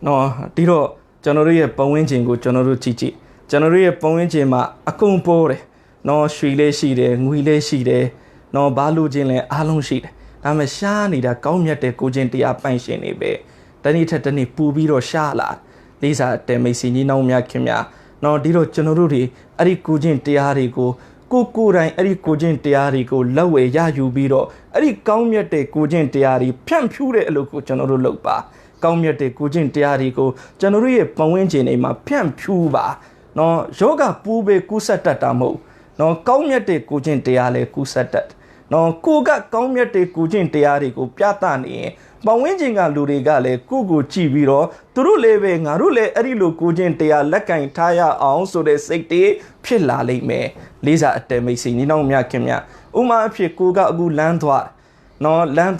်နော်ဒီတော့ကျွန်တော်တို့ရဲ့ပတ်ဝန်းကျင်ကိုကျွန်တော်တို့ကြည့်ကျွန်တော်တို့ရဲ့ပတ်ဝန်းကျင်မှာအကုန်ပေါ်တယ်နော်ရွှေလေးရှိတယ်ငွေလေးရှိတယ်နော်ဘာလို့ချင်းလဲအားလုံးရှိတယ်ဒါမှရှားနေတာကောင်းမြတ်တဲ့ကိုကျင့်တရားပိုင်ရှင်နေပဲတနေ့ထက်တနေ့ပူပြီးတော့ရှားလာလေးစားတဲမိတ်ဆွေကြီးနှောင်းများခင်များနော်ဒီတော့ကျွန်တော်တို့တွေအဲ့ဒီကိုကျင့်တရားတွေကိုကိုယ်တိုင်အဲ့ဒီကိုကျင့်တရားတွေကိုလက်ဝဲရယူပြီးတော့အဲ့ဒီကောင်းမြတ်တဲ့ကိုကျင့်တရားတွေဖြန့်ဖြူးတဲ့အလုပ်ကိုကျွန်တော်တို့လုပ်ပါကောင်းမြတ်တဲ့ကိုကျင့်တရားတွေကိုကျွန်တော်တို့ရဲ့ပတ်ဝန်းကျင်တွေမှာဖြန့်ဖြူးပါနော်ယောဂပူးပဲကူးဆက်တတ်တာမဟုတ်နော်ကောင်းမြတ်တဲ့ကိုကျင့်တရားလည်းကူးဆက်တတ်နော်ကိုကကောင်းမြတ်တဲ့ကိုကျင့်တရားတွေကိုပြသနေရင်ပတ်ဝန်းကျင်ကလူတွေကလည်းကိုကြည့်ပြီးတော့သူတို့လည်းပဲငါတို့လည်းအဲ့ဒီလိုကိုကျင့်တရားလက်ကင်ထားရအောင်ဆိုတဲ့စိတ်တွေဖြစ်လာလိမ့်မယ်လေးစားအတဲမိတ်ဆွေနေနောက်မြခင်မြဥမာအဖြစ်ကိုကအခုလမ်းသွားနော်လမ်း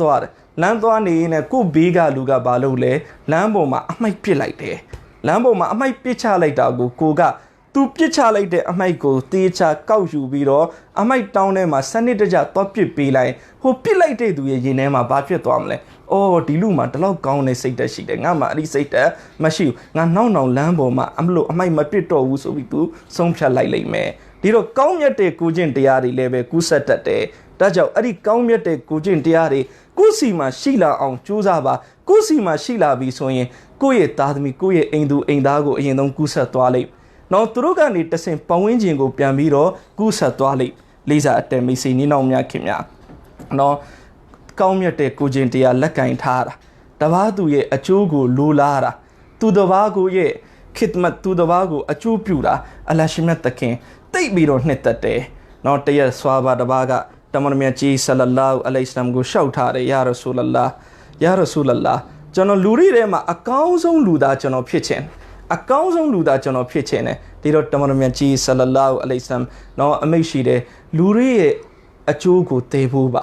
သွားနေရင်ကိုဘေးကလူကဘာလုပ်လဲလမ်းပေါ်မှာအမိုက်ပစ်လိုက်တယ်လမ်းပေါ်မှာအမိုက်ပစ်ချလိုက်တာကိုကသူပစ်ချလိုက်တဲ့အမိုက်ကိုတေးချကောက်ယူပြီးတော့အမိုက်တောင်းထဲမှာစနစ်တကျသွားပစ်ပေးလိုက်ဟိုပစ်လိုက်တဲ့သူရဲ့ရင်ထဲမှာဘာဖြစ်သွားမလဲအော်ဒီလူမှာတလောက်ကောင်းတဲ့စိတ်တက်ရှိတယ်ငါမှအဲ့ဒီစိတ်တက်မရှိဘူးငါနောက်လမ်းပေါ်မှာအမိုက်မပစ်တော့ဘူးဆိုပြီးသူဆုံးဖြတ်လိုက်လိမ့်မယ်ဒီတော့ကောင်းမြတ်တဲ့ကိုကျင့်တရားတွေလည်းပဲကူးဆက်တတ်တယ်ဒါကြောင့်အဲ့ဒီကောင်းမြတ်တဲ့ကိုကျင့်တရားတွေကိုယ်စီမှာရှိလာအောင်ကြိုးစားပါကိုယ်စီမှာရှိလာပြီဆိုရင်ကိုယ့်ရဲ့သားသမီးကိုယ့်ရဲ့အိမ်သူအိမ်သားကိုအရင်ဆုံးကူးဆက်သွားလိမ့်နော်သူတို့ကနေတဆင့်ပတ်ဝန်းကျင်ကိုပြန်ပြီးတော့ကူးဆက်သွားလိမ့်လေးစားအတဲမိတ်ဆွေနေနောက်များခင်များနော်ကောင်းမြတ်တဲ့ကိုကျင့်တရားလက်ကင်ထားတာတပားသူရဲ့အကျိုးကိုလိုလားတာသူတပားကိုရဲ့ခိဒမတ်သူတပားကိုအကျိုးပြုတာအလရှိမြတ်တခင်တိတ်ပြီးတော့နှစ်သက်တယ်နော်တရက်ဆွာဘာတပားကတမန်တော်မြတ်ကြီးဆလလာဟူအလိုင်ဟိဝါဆလမ်ကိုရှောက်ထားတယ်ယာရဆူလလာကျွန်တော်လူတွေထဲမှာအကောင်းဆုံးလူသားကျွန်တော်ဖြစ်ခြင်းအကောင်းဆုံးလူသားကျွန်တော်ဖြစ်ခြင်းနဲ့ဒီတော့တမန်တော်မြတ်ကြီးဆလလာဟူအလိုင်ဟိဝါဆလမ်နော်အမိတ်ရှိတယ်လူတွေရဲ့အကျိုးကိုတည်ဖို့ပါ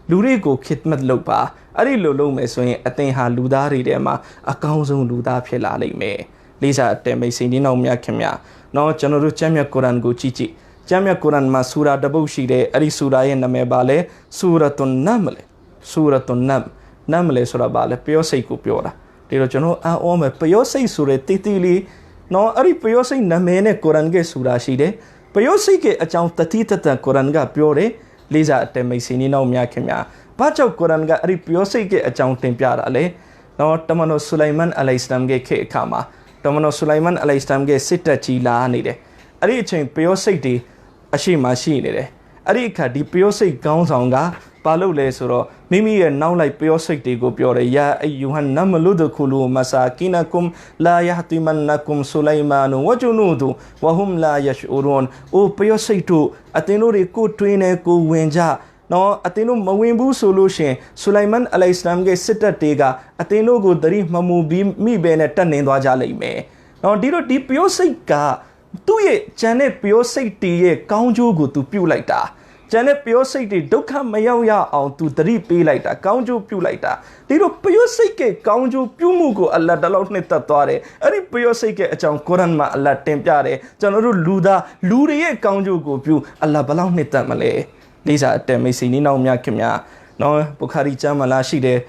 လူတွေကိုခစ်မတ်လုပ်ပါအဲ့ဒီလိုလုပ်မယ်ဆိုရင်အသင်ဟာလူသားတွေထဲမှာအကောင်းဆုံးလူသားဖြစ်လာလိမ့်မယ်လေးစားတဲ့မိတ်ဆွေဒီနောက်မြခင်များနော်ကျွန်တော်တို့ကျမ်းမြတ်ကုရ်အာန်ကိုကြည့်ကျမ်းမြတ်ကုရ်အာန်မှာဆူရာတစ်ပုဒ်ရှိတယ်အဲ့ဒီဆူရာရဲ့နာမည်ပါလဲဆူရတ်န်နမ်လ် Suratun Namle Surabale, Piosaiku Piora. Dirojono, Ome, Piosai Sure Titili, no Ari Piosai Namene Korange Surashide, Piosike a chant Tatita Koranga Piore, Liza Temesini no Miakemia, Pacho Koranga Ari Piosike a chant Tempiarale, no Tamano Sulaiman Alaistamge Ke Kama, Tamano Sulaiman Alaistamge Sita Chila Nide, Ari Chain Piosai Ashima Shine, Arika di Piosai Gaunzanga. Palo le suro mimi e now like piosik de go piore ya ayuhan namaludu kulu masakinakum la yahtimannakum sulaimanu wajunudu wahum la yashurun o piosik tu atenuri ku twine ku winja no atenu mawimbu solution Sulaiman alayhi salam ge sitta tega atenu go dari mamu bi mi be ne tat nin twa ja lai me no di ro di piosik ka tu ye chane piosik ti ye kaungju go tu pyu like ta Janet Piosai Doka Mayaya on to the repe like that, Kaunju Pu like that. Did Piosai, Kaunju Pumugo, a la Dalotneta Tore, Ari Piosai, a Chan Koranma, a la Tempiare, Janaru Luda, Lurie, Kaunju go Pu, a la Baloneta Malay. These are Temisini no Miakimia, no Bukhari Chamala Shide,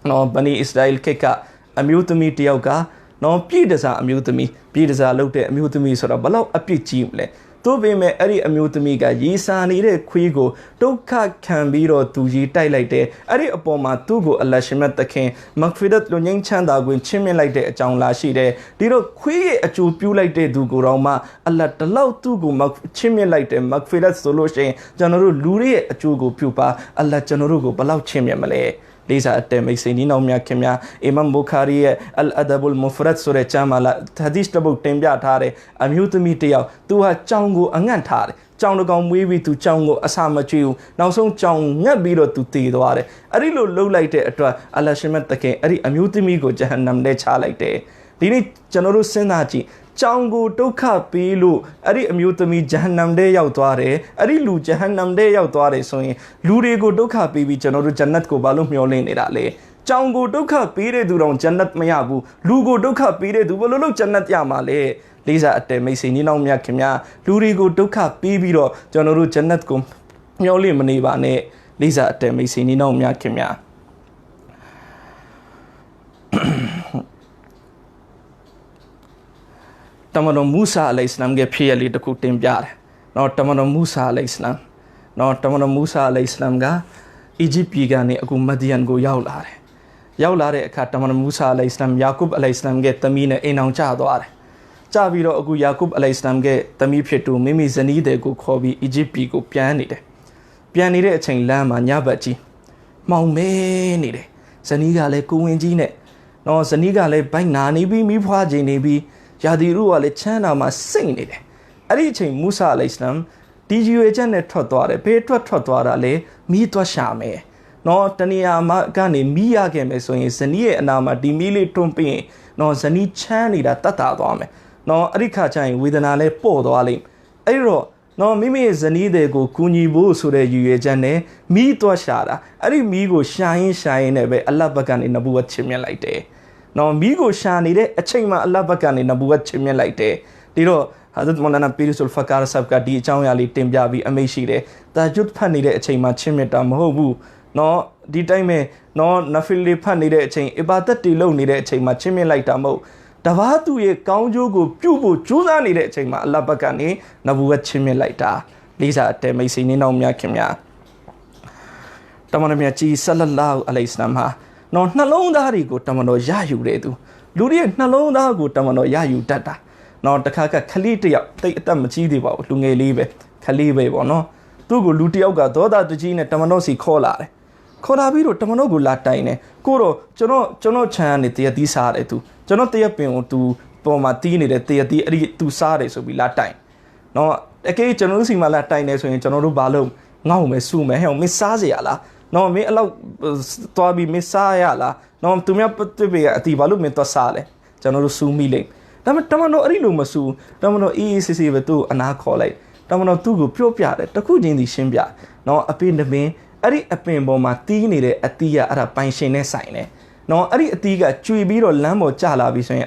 no Bani Israel Keka, a mutami Tioga, no Peters are a mutami, Peters are looked at mutami sort of below a pitchimle. To be me Ari amutamiga, ye san ire quigo, Doka can be ro to ye tie like day, Ari upoma tugo a lashimet the king, Macfidat Luning Chanda when chimney like day, John Lashide, Diro qui a chu pu like day do go roma, a lot allow to go chimney like day, Macfidat solution, Janaru Luri a chugo pupa, a la Janarugo, Balau chimney malay. These are Temisini no Miakimia, Imam Bukhari, Al Adabul Mufrat Sure Chamala, Tadishtabu Tembia Tare, Amutamitia, Tua Chango Angantare, Chanogam Wevi to Chango Asama Chiu, now so Chang Nabiro to Tidore, Arilo low light at Alashimetake, Ari Amutamigo Jahannam de Chalite. Dini Janoru Senachi. Chango Doka Pilu, Ari Amutami Jahannam de Yautare, Ari Lu Jahannam de Yautare Soin, Lurigo Doka Pibi Janoru Janat ko Balum Yolin Irale, Chango Doka Pire Duron Janat Mayabu, Lugo Doka Pire Dubolo Janat Yamale, Lisa at the Messinino Miakimia, Lurigo Doka Pibiro, Janoru Janat ko Yoli Manivane, Lisa at the Messinino Miakimia. Tamano Musa alayhi salam ge phiyali taku tempiar no tamano Musa alayhi salam no tamano Musa alayhi salam ga Egypt ga ne aku Madian go yaw la re akha tamano Musa alayhi salam Yaqub alayhi salam ge tami ne ainaung cha twa re cha bi ro aku Yaqub alayhi salam ge tami phit tu mimi zani de ko khaw bi Egypt ko pyan ni de a chain lan ma nya bat ji maung me ni de zani ga le ko win ji ne no zani ga le bai na ni bi mi phwa jin ni bi Yadiru ale Chana ma sing it. Ariching Musa alayhi salam, DGU Janet Trotware, Petro Trotwara le, me to shame. No Tania Magani, Mia game so in Sani Nama, Dimili Trumping, no Zani Chani da Tata dome. No Arika chain with an ale pod alim. Aero, no Mimi Zani de go Kuni bu sure you jane, me to shara, Ari migo shine ebe, a labagan in a bua chimney like day. No migo shani a chima labakan in a buat chimney like day. Diro, Hazard Monana Pirisul Fakar Sabka di Chawali Timjabi Ameshide, the Jut Panide a chima chimeta mobu. No, di time no Nafili Panide chain, about that low need a chima chimney like Tamo. Davatu ye Kaunjo go pubu, Chuza need a chima labakani, Nabuat chimney like ta. Lisa Temesini no Miakimia. Tamanamiachi Salallahu alayhi salam. No, Nalong the Harigo Tamano Yayu redu. Luri Nalong the Hago Tamano Yayu data. No, the Kaka Kalitia, take them Chidiva, Lunge Libe, Kalibe or no. Tugu Lutioga, Doda the Gene Tamanosi Kola. Kola Viro Tamanogu Latine. Kuro, Jono Chan it the Disare to. Jono Teapin to Pomatini the to Sare so be Latine. No, a cage Janosi Malatine so in Janoru Balum. Now me sume, help Miss Saziala. No, me allow to be Messiah. No, to me up to be at the Valumento Sale. Janoru Sumile. Tamano Rilumasu, Tamano is even to an alcohol. Tamano Tugu Propia, the Kujin the Shimbia. No, a pin the main, Ari a pin Bomatini, a tia at a pinchine sign. No, Ari a tiga, Chui Biro Lambo Chala, Vision,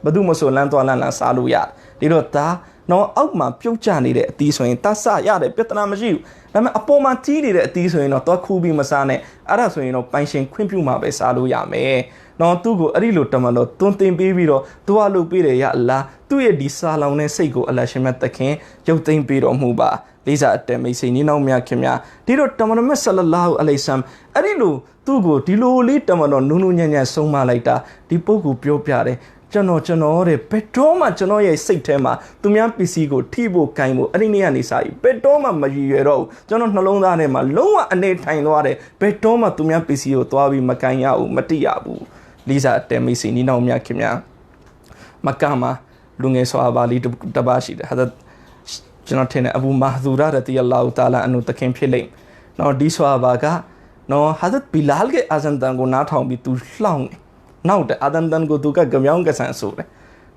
Badumoso Lanto Alana Saluya. Dirota, နော်အောက်မှာပြုတ်ကျနေတဲ့အသီးဆိုရင်တဆရတယ်ပြဿနာမရှိဘူးဒါပေမဲ့အပေါ်မှာကြီးနေတဲ့အသီးဆိုရင်တော့သွားခူးပြီးမစားနဲ့အဲ့ဒါဆိုရင်တော့ပိုင်ရှင်ခွင့်ပြုမှာပဲစားလို့ရမယ်နော်သူ့ကိုအဲ့ဒီလိုတမန်တော်တွန်းတင်ပေးပြီးတော့သူကလုပ်ပေးတယ်ရအလားသူ့ရဲ့ဒီစာလောင်တဲ့စိတ်ကိုအလရှင်မြတ်သခင်ရုပ်သိမ်းပေးတော်မူပါလေးစားအတဲမိတ်ဆွေညီနောင်များခင်များဒီတော့တမန်တော်မြတ်ဆလလာဟူအလိုင်ဆမ်အဲ့ဒီလိုသူ့ကိုဒီလိုလေးတမန်တော်နူးနူးညံ့ညံ့ဆုံးမလိုက်တာဒီပုဂ္ဂိုလ်ပြောပြတယ်ကျွန်တော်တဲ့ဘယ်တော့မှကျွန်တော်ရဲ့စိတ်ထဲမှာသူများပစ္စည်းကိုထိဖို့ကိုင်ဖို့အဲ့ဒီနေ့ကနေစာပြီးဘယ်တော့မှမရည်ရွယ်တော့ဘူးကျွန်တော်နှလုံးသားထဲမှာလုံးဝအနေထိုင်သွားတယ်ဘယ်တော့မှသူများပစ္စည်းကိုသွားပြီးမကိုင်ရဘူးမတိရဘူးလေးစားအတဲမိတ်ဆွေညီနောင်များခင်များမက္ကာမှာလူငယ်ဆွာဘာလီတပါရှိတယ်ဟာကျွန်တော်ထင်တယ်အဘူမာဇူရာရတီအလ္လာဟူတာလာအန်ဟူတခင်ဖြစ်လိမ့်နော်ဒီဆွာဘာကနော်ဟာဇတ်ဘီလာလ်ရဲ့အာဇန်တန်ကိုနားထောင်ပြီးသူလှောင်တယ်နောက်တဲ့အာဇန်တန်ကိုသူကကြမြောင်းကဆန်ဆိုတယ်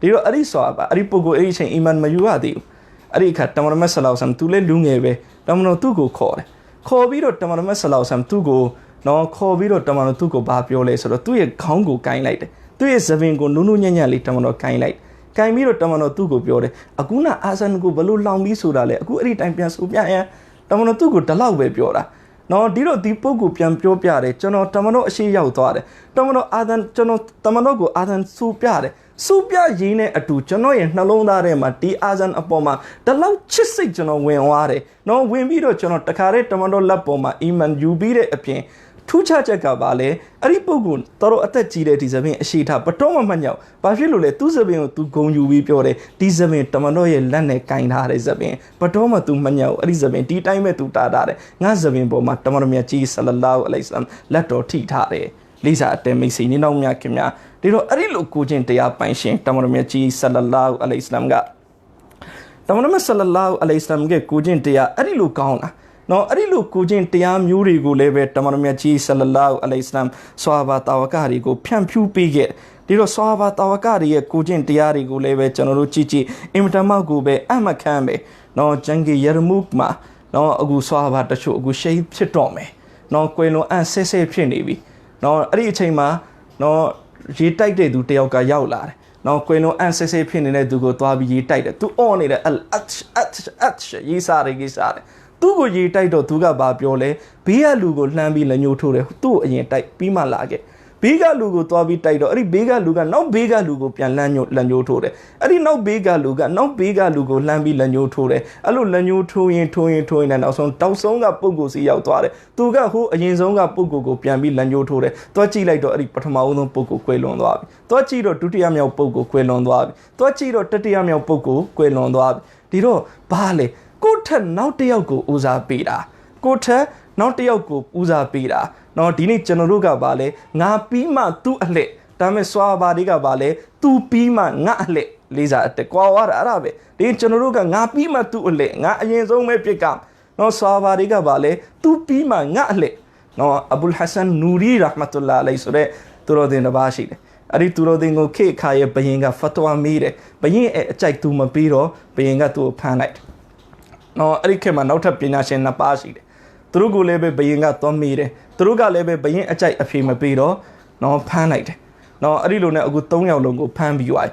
ဒီတော့အဲ့ဒီဆွာဘာအဲ့ဒီပုဂ္ဂိုလ်အဲ့ဒီချိန်အီမန်မယူရသေးဘူးအဲ့ဒီအခါတမန်တော်မြတ်ဆလောဆမ်သူလည်းလူငယ်ပဲတမန်တော်သူ့ကိုခေါ်တယ်ခေါ်ပြီးတော့တမန်တော်မြတ်ဆလောဆမ်သူ့ကိုနော်ခေါ်ပြီးတော့တမန်တော်သူ့ကိုဘာပြောလဲဆိုတော့သူ့ရဲ့ခေါင်းကိုကိုင်းလိုက်တယ်သူ့ရဲ့သပင်ကိုနူးနူးညံ့ညံ့လေးတမန်တော်ကိုင်းလိုက်ကိုင်ပြီးတော့တမန်တော်သူ့ကိုပြောတယ်အခုနအာဇန်ကိုဘလို့လောင်ပြီးဆိုတာလဲအခုအဲ့ဒီတိုင်းပြန်ဆိုပြရင်တမန်တော်သူ့ကိုဒီလောက်ပဲပြောတာနော်ဒီတော့ဒီပုဂ္ဂိုလ်ပြန်ပြောပြတယ်ကျွန်တော်တမန်တော်အရှိရောက်သွားတယ်တမန်တော်အာဇန်ကျွန်တော်တမန်တော်ကိုအာဇန်စူပြတယ်စူပြရင်းနဲ့အတူကျွန်တော်ရဲ့နှလုံးသားထဲမှာဒီအာဇန်အပေါ်မှာဒီလောက်ချစ်စိတ်ကျွန်တော်ဝင်သွားတယ်နော်ဝင်ပြီးတော့ကျွန်တော်တခါတည်းတမန်တော်လက်ပေါ်မှာအီမန်ယူပြီးတဲ့အပြင်ထူးခြားချက်ကပါလေအဲ့ဒီပုဂ္ဂိုလ်တော်အသက်ကြီးတဲ့ဒီသပင်အရှိထားဘတော်မှမညောက်ဘာဖြစ်လို့လဲသူ့သပင်ကိုသူဂုံယူပြီးပြောတယ်ဒီသပင်တမန်တော်ရဲ့လက်နဲ့ကင်ထားတဲ့သပင်ဘတော်မှသူမညောက်အဲ့ဒီသပင်ဒီတိုင်းပဲသူတားထားတယ်ငါသပင်ပေါ်မှာတမန်တော်မြတ်ကြီးဆလလာဟူအလိုင်ဆမ်လက်တော်ထိထားတယ်လေးစားအတဲမိတ်ဆွေညီနောင်များခင်များဒီတော့အဲ့ဒီလိုကိုချင်းတရားပိုင်ရှင်တမန်တော်မြတ်ကြီးဆလလာဟူအလိုင်ဆမ်ကတမန်တော်မြတ်ဆလလာဟူအလိုင်ဆမ်ကကိုချင်းတရားအဲ့ဒီလိုကောင်းတာနော်အဲ့ဒီလိုကိုချင်းတရားမျိုးတွေကိုလည်းပဲတမန်တော်မြတ်ကြီးဆလလာဟူအလိုင်ဆမ်ဆွာဘာတာဝကတွေကိုဖြန့်ဖြူးပေးခဲ့ဒီတော့ဆွာဘာတာဝကတွေရဲ့ကိုချင်းတရားတွေကိုလည်းပဲကျွန်တော်တို့ကြည့်အင်မတန်မှကိုပဲအမှတ်ခံပဲနော်ဂျန်ဂီယရမုမှာနော်အခုဆွာဘာတချို့အခုရှိတ်ဖြစ်တော့မယ်နော်ကွယ်လွန်အန်ဆဲဆဲဖြစ်နေပြီနော်အဲ့ဒီအချိန်မှာနော်ရေတိုက်တဲ့သူတယောက်ကရောက်လာတယ်နော်ကွယ်လွန်အန်ဆဲဆဲဖြစ်နေတဲ့သူကိုသွားပြီးရေတိုက်တယ်သူအော်နေတယ်အတ်ရေးစားတယ်ရေးစားတယ်သူ့ကိုရေတိုက်တော့သူကဘာပြောလဲဘေးကလူကိုလှမ်းပြီးလက်ညှိုးထိုးတယ်သူ့ကိုအရင်တိုက်ပြီးမှလာခဲ့ဘေးကလူကိုသွားပြီးတိုက်တော့အဲ့ဒီဘေးကလူကနောက်ဘေးကလူကိုပြန်လက်ညှိုးထိုးတယ်အဲ့ဒီနောက်ဘေးကလူကနောက်ဘေးကလူကိုလှမ်းပြီးလက်ညှိုးထိုးတယ်အဲ့လိုလက်ညှိုးထိုးရင်နဲ့နောက်ဆုံးတောက်ဆုံးကပုဂ္ဂိုလ်စီရောက်သွားတယ်သူကဟိုအရင်ဆုံးကပုဂ္ဂိုလ်ကိုပြန်ပြီးလက်ညှိုးထိုးတယ်သွားကြည့်လိုက်တော့အဲ့ဒီပထမဆုံးပုဂ္ဂိုလ်ကွယ်လွန်သွားပြီသွားကြည့်တော့ဒုတိယမြောက်ပုဂ္ဂိုလ်ကွယ်လွန်သွားပြီသွားကြည့်တော့တတိယမြောက်ပုဂ္ဂိုလ်ကွယ်လွန်သွားပြီဒီတော့ဘာလဲကိုထက်နောက်တစ်ယောက်ကိုဦးစားပေးတာကိုထက်နောက်တစ်ယောက်ကိုဦးစားပေးတာနော်ဒီနေ့ကျွန်တော်တို့ကပါလဲငါပြီးမှသူ့အလှဒါမဲ့စွာဘာတွေကပါလဲသူပြီးမှငါအလှလေးစားတဲ့ကွာဝါအဲ့ဒါပဲဒီကျွန်တော်တို့ကငါပြီးမှသူ့အလှငါအရင်ဆုံးပဲပြစ်ကနော်စွာဘာတွေကပါလဲသူပြီးမှငါအလှနော်အဘူလ်ဟဆန်နူရီရာဟ်မတ်တူလာအလိုင်ဆိုတဲ့သူတော်တင်တစ်ပါးရှိတယ်အဲ့ဒီသူတော်တင်ကိုခေခါရဲ့ဘယင်ကဖတ်ဝါမေးတယ်ဘယင်အကြိုက်သူမပြီးတော့ဘယင်ကသူ့ကိုဖမ်းလိုက်နော်အဲ့ဒီခေတ်မှာနောက်ထပ်ပညာရှင်နှစ်ပါးရှိတယ်သူတို့ကိုလည်းပဲဘယင်ကသွားမေးတယ်သူတို့ကလည်းပဲဘယင်အကြိုက်အဖေမပေးတော့နော်ဖမ်းလိုက်တယ်နော်အဲ့ဒီလိုနဲ့အခု3ယောက်လုံးကိုဖမ်းပြီးသွား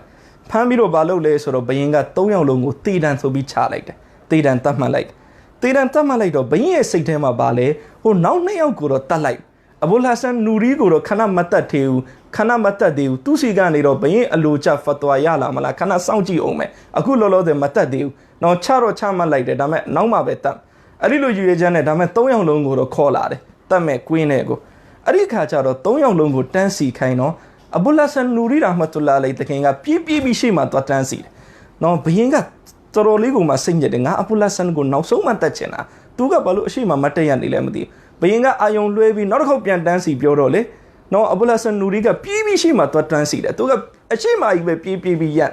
ဖမ်းပြီးတော့ဘာလုပ်လဲဆိုတော့ဘယင်က3ယောက်လုံးကိုတေတံဆိုပြီးချလိုက်တယ်တေတံတတ်မှတ်လိုက်တော့ဘယင်ရဲ့စိတ်ထဲမှာပါလဲဟိုနောက်2ယောက်ကိုတော့တတ်လိုက်အဘူလ်ဟဆန်နူရီကိုတော့ခဏမတတ်သေးဘူးသူစီကနေတော့ဘယင်အလိုချဖတ်ဝါရလာမလားခဏစောင့်ကြည့်အောင်မယ်အခုလောလောဆယ်မတတ်သေးဘူးနော်ချမှတ်လိုက်တယ်ဒါမဲ့နောက်မှပဲတတ်အဲ့ဒီလိုယူရချမ်းနဲ့ဒါမဲ့3ယောက်လုံးကိုတော့ခေါ်လာတယ်တတ်မဲ့ကွင်းနဲ့ကိုအဲ့ဒီခါကျတော့3ယောက်လုံးကိုတန်းစီခိုင်းတော့အဘူလ်ဟဆန်နူရီရာဟ်မတ်တူလာအလိုင်တခင်ကပြေးပြီးရှေ့မှာသွားတန်းစီတယ်နော်ဘယင်ကတော်တော်လေးကိုမှစိတ်ညစ်တယ်ငါအဘူလ်ဟဆန်ကိုနောက်ဆုံးမှတတ်ချင်တာသူကဘာလို့အရှိမမတ်တက်ရနေလဲမသိဘူးဘယင်ကအာယုံလွှဲပြီးနောက်တစ်ခေါက်ပြန်တန်းစီပြောတော့လေနော်အဘူလ်ဟဆန်နူရီကပြေးပြီးရှေ့မှာသွားတန်းစီတယ်သူကအရှိမကြီးပဲပြေးပြီးရက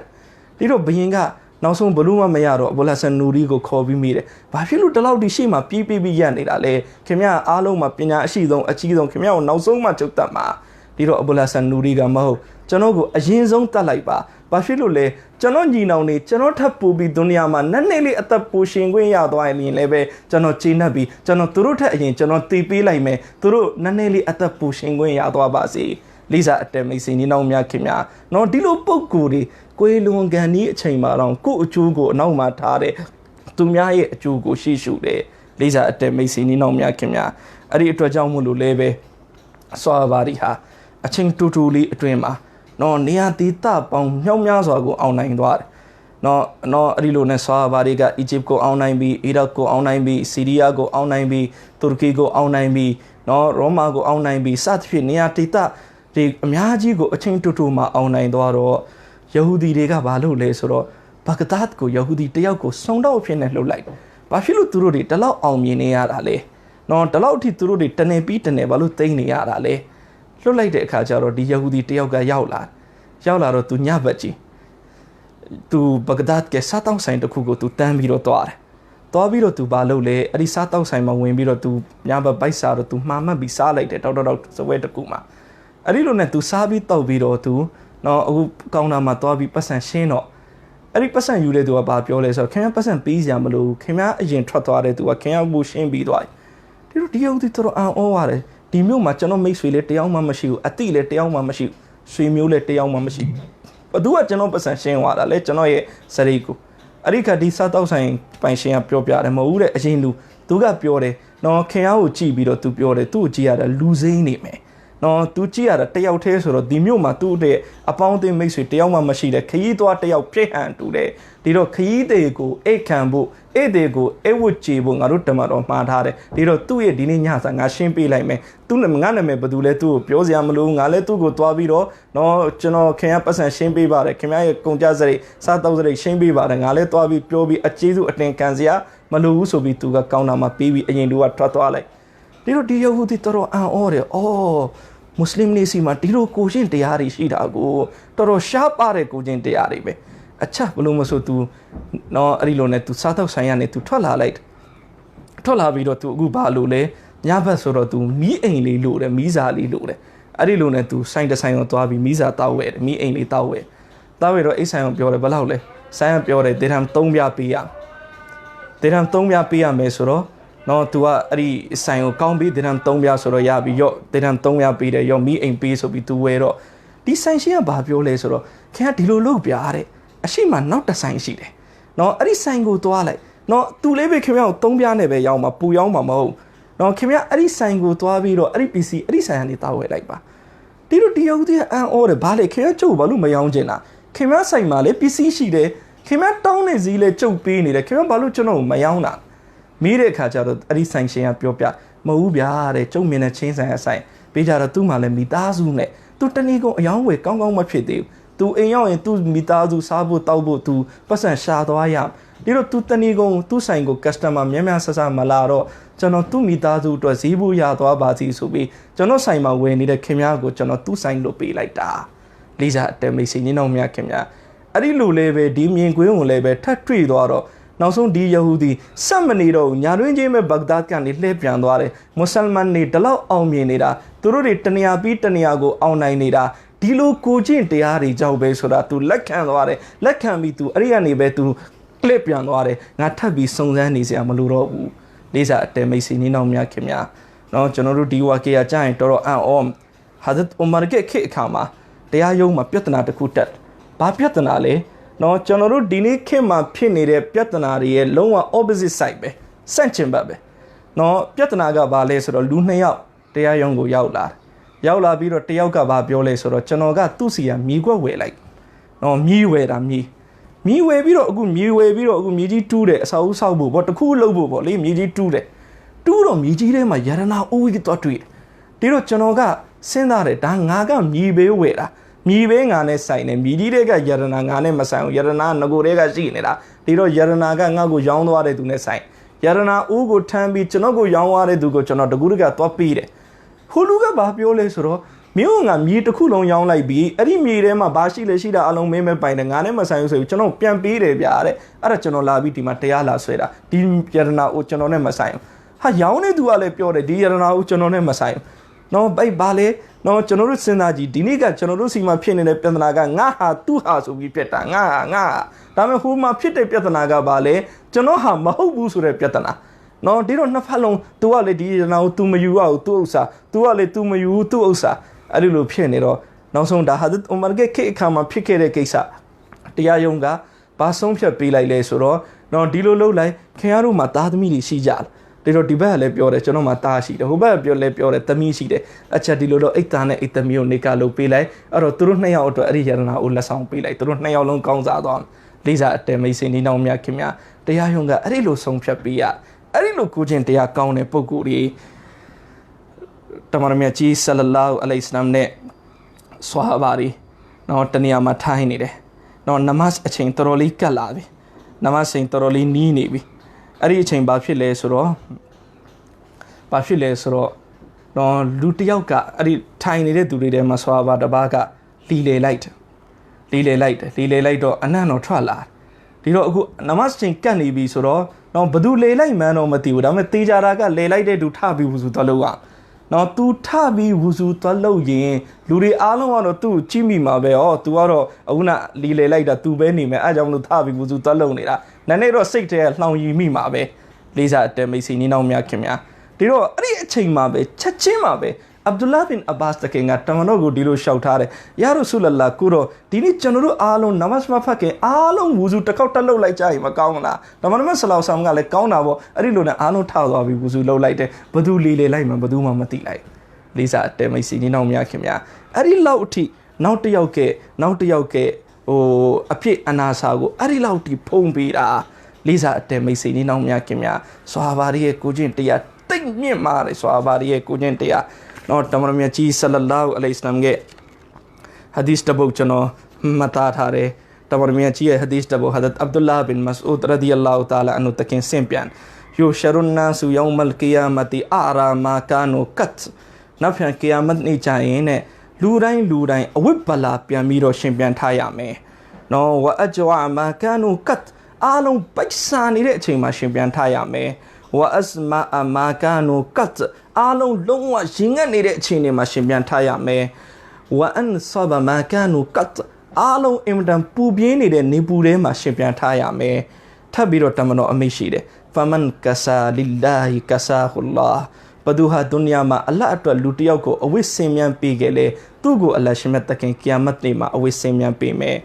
်ဒီတော့ဘယင်ကနောက်ဆုံးဘလို့မှမရတော့အဘူလ်ဟဆန်နူရီကိုခေါ်ပြီးမိတယ်။ဘာဖြစ်လို့ဒီလောက်ဒီရှေ့မှာပြေးပြီးရက်နေတာလဲ။ခင်ဗျားအားလုံးမှာပညာအရှိဆုံးအကြီးဆုံးခင်ဗျားကိုနောက်ဆုံးမှချုပ်တတ်မှာ။ဒီတော့အဘူလ်ဟဆန်နူရီကမဟုတ်ကျွန်တော်ကိုအရင်ဆုံးတတ်လိုက်ပါ။ဘာဖြစ်လို့လဲကျွန်တော်ညီနောင်နေကျွန်တော်ထပ်ပို့ပြီးဒုနီယာမှာနည်းနည်းလေးအသက်ပိုရှင်ခွင့်ရသွားရင်လည်းပဲကျွန်တော်ကျေနပ်ပြီးကျွန်တော်သူတို့ထက်အရင်ကျွန်တော်တည်ပေးလိုက်မယ်။သူတို့နည်းနည်းလေးအသက်ပိုရှင်ခွင့်ရသွားပါစေ။ Lisa at them is in Naumia Kimia. No Dilo Pokuri, Quailun Gani Chamber, Go Chugo, Nauma Tare, Tumia Chugo, Shishu, Lisa at them is in Naumia Kimia. Arito Jamulu Leve, Soavariha, a ching tutuli dreamer. No near the top on Yomias or go on 9 door. No Rilune Soavariga, Egypt go on 9B, Iraq go on 9B, Syria go on 9B, Turkey go on 9B, no Roma go on 9B, Satfi near Tita. The Miaji go a chain to ma on 9 door, Yahudi Rega Balu Lesoro, Baghdad go Yahudi Teago, sound out in a low light. Bafilu Turudi, the law on Minia Ale. No, the law Turudi, Tane Pitane, Balutania Ale. Look like the Kajaro, the Yahudi Teoga Yaula. Yaula to Nyabaji. To Baghdad, get sat outside the Kugo to Tambiro Toar. Tobiro to Balole, Adi sat outside my Wimbiro to Yaba Baisaro to Mama Bisalated out of the way to Kuma. A little net to Sabi Tobiro to no Kauna Matobi Pasan Sheno. Every person you do about your lesser can person peace Yamalu, came out again trottoir to a can bush in Bidwai. Did you do over? The mule machano makes we let the young mamma shoe, a tea let the young mamma shoe, swim you let the young mamma shoe. But do a general person saying what I let you know, Sariku. Arika di Sato saying, Panshin Propia and Maure Ajinu, Tuga Piore, no Kao Chibiro to Piore, 2 Gia losing me. No, 2 Gia, the tail taste or the muma 2 day, upon the mix with the young machine, the Kaito at the out hand today. Diro Kaide go, a cambo, a de go, a wood chibu, Narutama of Madhare, Diro 2 a dinias and a shimpi like me, Tunamganame Badule 2, Piosiamalu, Ale to go to Abiro, no Chino campus and shimpi bar, Kamaya Conjazari, Satazari, shimpi bar, and Ale to Abi Piobi, a chizu at Kanzia, Malu so be to a Kaunama Pibi and do a trottoale. Diro Dio who did Toro and Ore, oh. Muslim Nisima Tiro Kujin Tiari Shidago, Toro Sharp Are Kujin Tiaribe. A chap Lumaso to no Rilone to Sato Sayane to Tola light. Tola Vido to Gubalule, Yabasoro to me ainly lure, Mizali lure. Arilune to sign the sign to Abi Miza Tawe, me ainly Tawe. Tawero is Sion Piore Balaule, Sion Piore, Deram Tombia Pia. Deram Tombia Pia Mesoro. No, to a sign can't be didn't tell me as or yabi yo, didn't tell me a bit your me in peace of be two way. This sign she about your laser can't look biare. A shima not the sign she. No, a sign go to ale. No, to leve came out, Tombia never yama, puyama mo. No, came out a sign go to a video, a PC, a sign it away like ba. Did you dear and all the ballet care to Baluma young Jenna? Came out sign male, PC she de, came out down a zile choke penny, the came baluchano, my yauna. Mire Kajaro, a sign she and Piopia, Maubia, a 2 minute chains and a sign. Pejara 2 malemidazune, to Tanigo, a young way, come on my pity. To a young and 2 mitazu sabo taubo to person shadow I am. Little 2 Tanigo, 2 sango customer, Miamasasa Malaro, Jono 2 mitazu to a Zibu Yato Abati Subi, Jono Saima way neither Kemiago, Jono 2 sign lopi like that. Lisa, tell me, Sinomia Kemia. Arilu leve, Dimian Gwin leve, Tatri Doro. Now soon D Yahudi, Samaniro, Yaruinjame Baghdad can it lep Yanduare, Musalman need the law on Mienida, Tururi Tania Pitaniago on Nainida, Tilo Kujin Tiari Jaube Soda to Lakanware, Lakami to Ariani Betu, Clip Yanduare, Natabi Sonzanis Yamaluro. These are Temesi Ninomia Kemia. No General Diwaki a giant Toro and Om. Hadat Omarge Kama, they are young Maputana to Kutat. Papiatanale. No, General Dini came up pinny Piatanari, lower opposite side, Sanchimbabe. No, Piatanaga Bales or Lunaya, they are young Yaula. Yaula Biro Teoka Babioles or Chanoga Tusia, Migo way like. No, me way than me. Me way Biro, good me way Biro, Miji 2 days, Sao Sabu, what a cool lobo, Miji 2 days. 2 Miji, my Yarana, oh, we thought to it. Tiro Chanoga, send out a Dangaga, me way wera. Me being on a sign and Midega Yarana Masan, Yarana Nagorega Zinera, Tiro Yaranaga Nago Yanware to Nesai. Yarana Ugo Tambi Chanogo Yanware to go Chana the Gurga Topire. Huluga Babiolesro, Miunga meet a cool on young like be, Eri Mirema Bashi Leshida along Meme by the Gane Masan, so Chano Piampire Biare, Arachano Labiti Mateala Sera, Tim Yarana Uchanone Masan. Ha Yaune duale Pure, Diarana Uchanone Masan. No by Bale. No, Chanoru Sinaji, Diniga, Chanorusi, my pin in a Petanaga, Naha, 2 house will be Peta, Nga, Dame Huma Pite Petanaga Bale, Chanoha, Mahobusure Petana. No, they don't have how long to Ale now to Mayu out to Osa, to Ale to Mayu to Osa. အဲ့ဒီလိုဖြစ်နေတော့နောက်ဆုံးဒါဟာဒတ်ဥမာကခေအခါမှာဖြစ်ခဲ့တဲ့ကိစ္စတရားရုံးကဘာဆုံးဖြတ်ပေးလိုက်လဲဆိုတော့တော့ဒီလိုလုပ်လိုက်ခင်ဗျားတို့မှာသားသမီးတွေရှိကြလားဒီတော့ဒီဘက်ကလည်းပြောတယ်ကျွန်တော်မှာသားရှိတယ်ဟိုဘက်ကပြောတယ်သမီးရှိတယ်အချက်ဒီလိုတော့အိတ်သားနဲ့အိတ်သမီးကိုနေကလုပ်ပေးလိုက်အဲ့တော့သူတို့နှစ်ယောက်အတွက်အဲ့ဒီယရနာကိုလက်ဆောင်ပေးလိုက်သူတို့နှစ်ယောက်လုံးကောင်းစားသွားလေးစားအတဲမိတ်ဆွေနေအောင်များခင်ဗျာတရားရုံးကအဲ့ဒီလိုဆုံးဖြတ်ပေးရအဲ့ဒီလိုကိုချင်းတရားကောင်းတဲ့ပုဂ္ဂိုလ်တွေတမန်တော်မြတ်ကြီးဆလလောအလိုင်စလမ်နဲ့ဆွာဟာဘာတွေတော့တနေရာမှာထိုင်နေတယ်တော့နမတ်အချိန်တော်တော်လေးကတ်လာပြီနမတ်ချိန်တော်တော်လေးနီးနေပြီအဲ့ဒီအချိန်ဘာဖြစ်လဲဆိုတော့တော့လူတယောက်ကအဲ့ဒီထိုင်နေတဲ့သူတွေထဲမှာဆွာဘာတပါးကလီလေလိုက်တော့အနံ့တော်ထွက်လာဒီတော့အခုနမတ်ချိန်ကတ်နေပြီဆိုတော့တော့ဘသူလေလိုက်မှန်းတော့မသိဘူးဒါပေမဲ့တေးကြတာကလေလိုက်တဲ့သူထပြီးဝူစုသွားလို့နော် तू ထပြီးဝူစုသွားလို့ရင်လူတွေအားလုံးကတော့ तू ကြည့်မိမှာပဲဟော तू ကတော့အခုနလီလေလိုက်တာ तू ပဲနေမယ်အဲကြောင့်လို့ထပြီးဝူစုသွားလို့နေတာနည်းနည်းတော့စိတ်ထဲလှောင်ရီမိမှာပဲလေးစားအတဲမိတ်ဆွေနီးနောင်များခင်ဗျာဒီတော့အဲ့ဒီအချိန်မှာပဲချက်ချင်းမှာပဲအဗ္ဒူလာဘင်အဘတ်တခင်ကတမန်တော်ကိုဒီလိုရှောက်ထားတယ်ယာရဆူလလာကိုတော့ဒီနေ့ကျွန်တော်တို့အားလုံးနမတ်မဖတ်ခင်အားလုံးဝူစုတစ်ခေါက်တက်လုပ်လိုက်ကြရင်မကောင်းလားတမန်တော်ဆလောဆမ်ကလည်းကောင်းတာပေါ့အဲ့ဒီလိုနဲ့အားလုံးထောက်သွားပြီးဝူစုလုပ်လိုက်တယ်ဘသူလီလေလိုက်မှဘသူမှမသိလိုက်လေးစားအတဲမိတ်ဆွေနီးနောင်များခင်ဗျာအဲ့ဒီလောက်အထိနောက်တစ်ယောက်ကဟိုအဖြစ်အနာစာကိုအဲ့ဒီလောက်ထိဖုံးပေးတာလေးစားအတဲမိတ်ဆွေနီးနောင်များခင်ဗျာဆွာဘာရီရဲ့ကိုချင်းတရားတိတ်မြင့်မာတယ်ဆွာဘာရီရဲ့ကိုချင်းတရားနော်တမန်တော်မြတ်ကြီးဆလလောအလိုင်စလမ်ရဲ့ဟာဒီသ်တပုတ်ကျွန်တော်မှတ်သားထားတယ်တမန်တော်မြတ်ကြီးရဲ့ဟာဒီသ်တပုတ်ဟာဒတ်အဗ္ဒူလာဘင်မစအူဒ်ရဒီအလ္လာဟူတာအာလာအန်ဟူတကင်ဆင်ပြန်ယူရှရုန်နာဆူယောမလ်ကီယာမတီအာရာမာကာနူကတ်နောက်ပြန်ကီယာမတ်နေ့ကျရင်နဲ့လူတိုင်းအဝိပ္ပလာပြန်ပြီးတော့ရှင်ပြန်ထားရမယ်နော်ဝအဂျဝါမာကာနူကတ်အားလုံးပိုက်စာနေတဲ့အချိန်မှာရှင်ပြန်ထားရမယ်ဝအစမာအမာကာနူကတ်အားလုံးလုံးဝရင်ငတ်နေတဲ့အချိန်တွေမှာရှင်ပြန်ထားရမယ်ဝအန်ဆဘမာကာနူကတ်အားလုံးအင်မတန်ပူပြင်းနေတဲ့နေပူထဲမှာရှင်ပြန်ထားရမယ်ထပ်ပြီးတော့တမန်တော်အမိန့်ရှိတယ်ဖမန်ကဆာလ lillahi ကဆာဟူလာဘဒူဟာဒုနီယာမှာအလ္လာဟ်အတွက်လူတစ်ယောက်ကိုအဝိစင်မြန်ပေးခဲ့လေသူ့ကိုအလ္လာဟ်ရှင်မြတ်တခင်ကီယာမတ်နေ့မှာအဝိစင်မြန်ပေးမယ်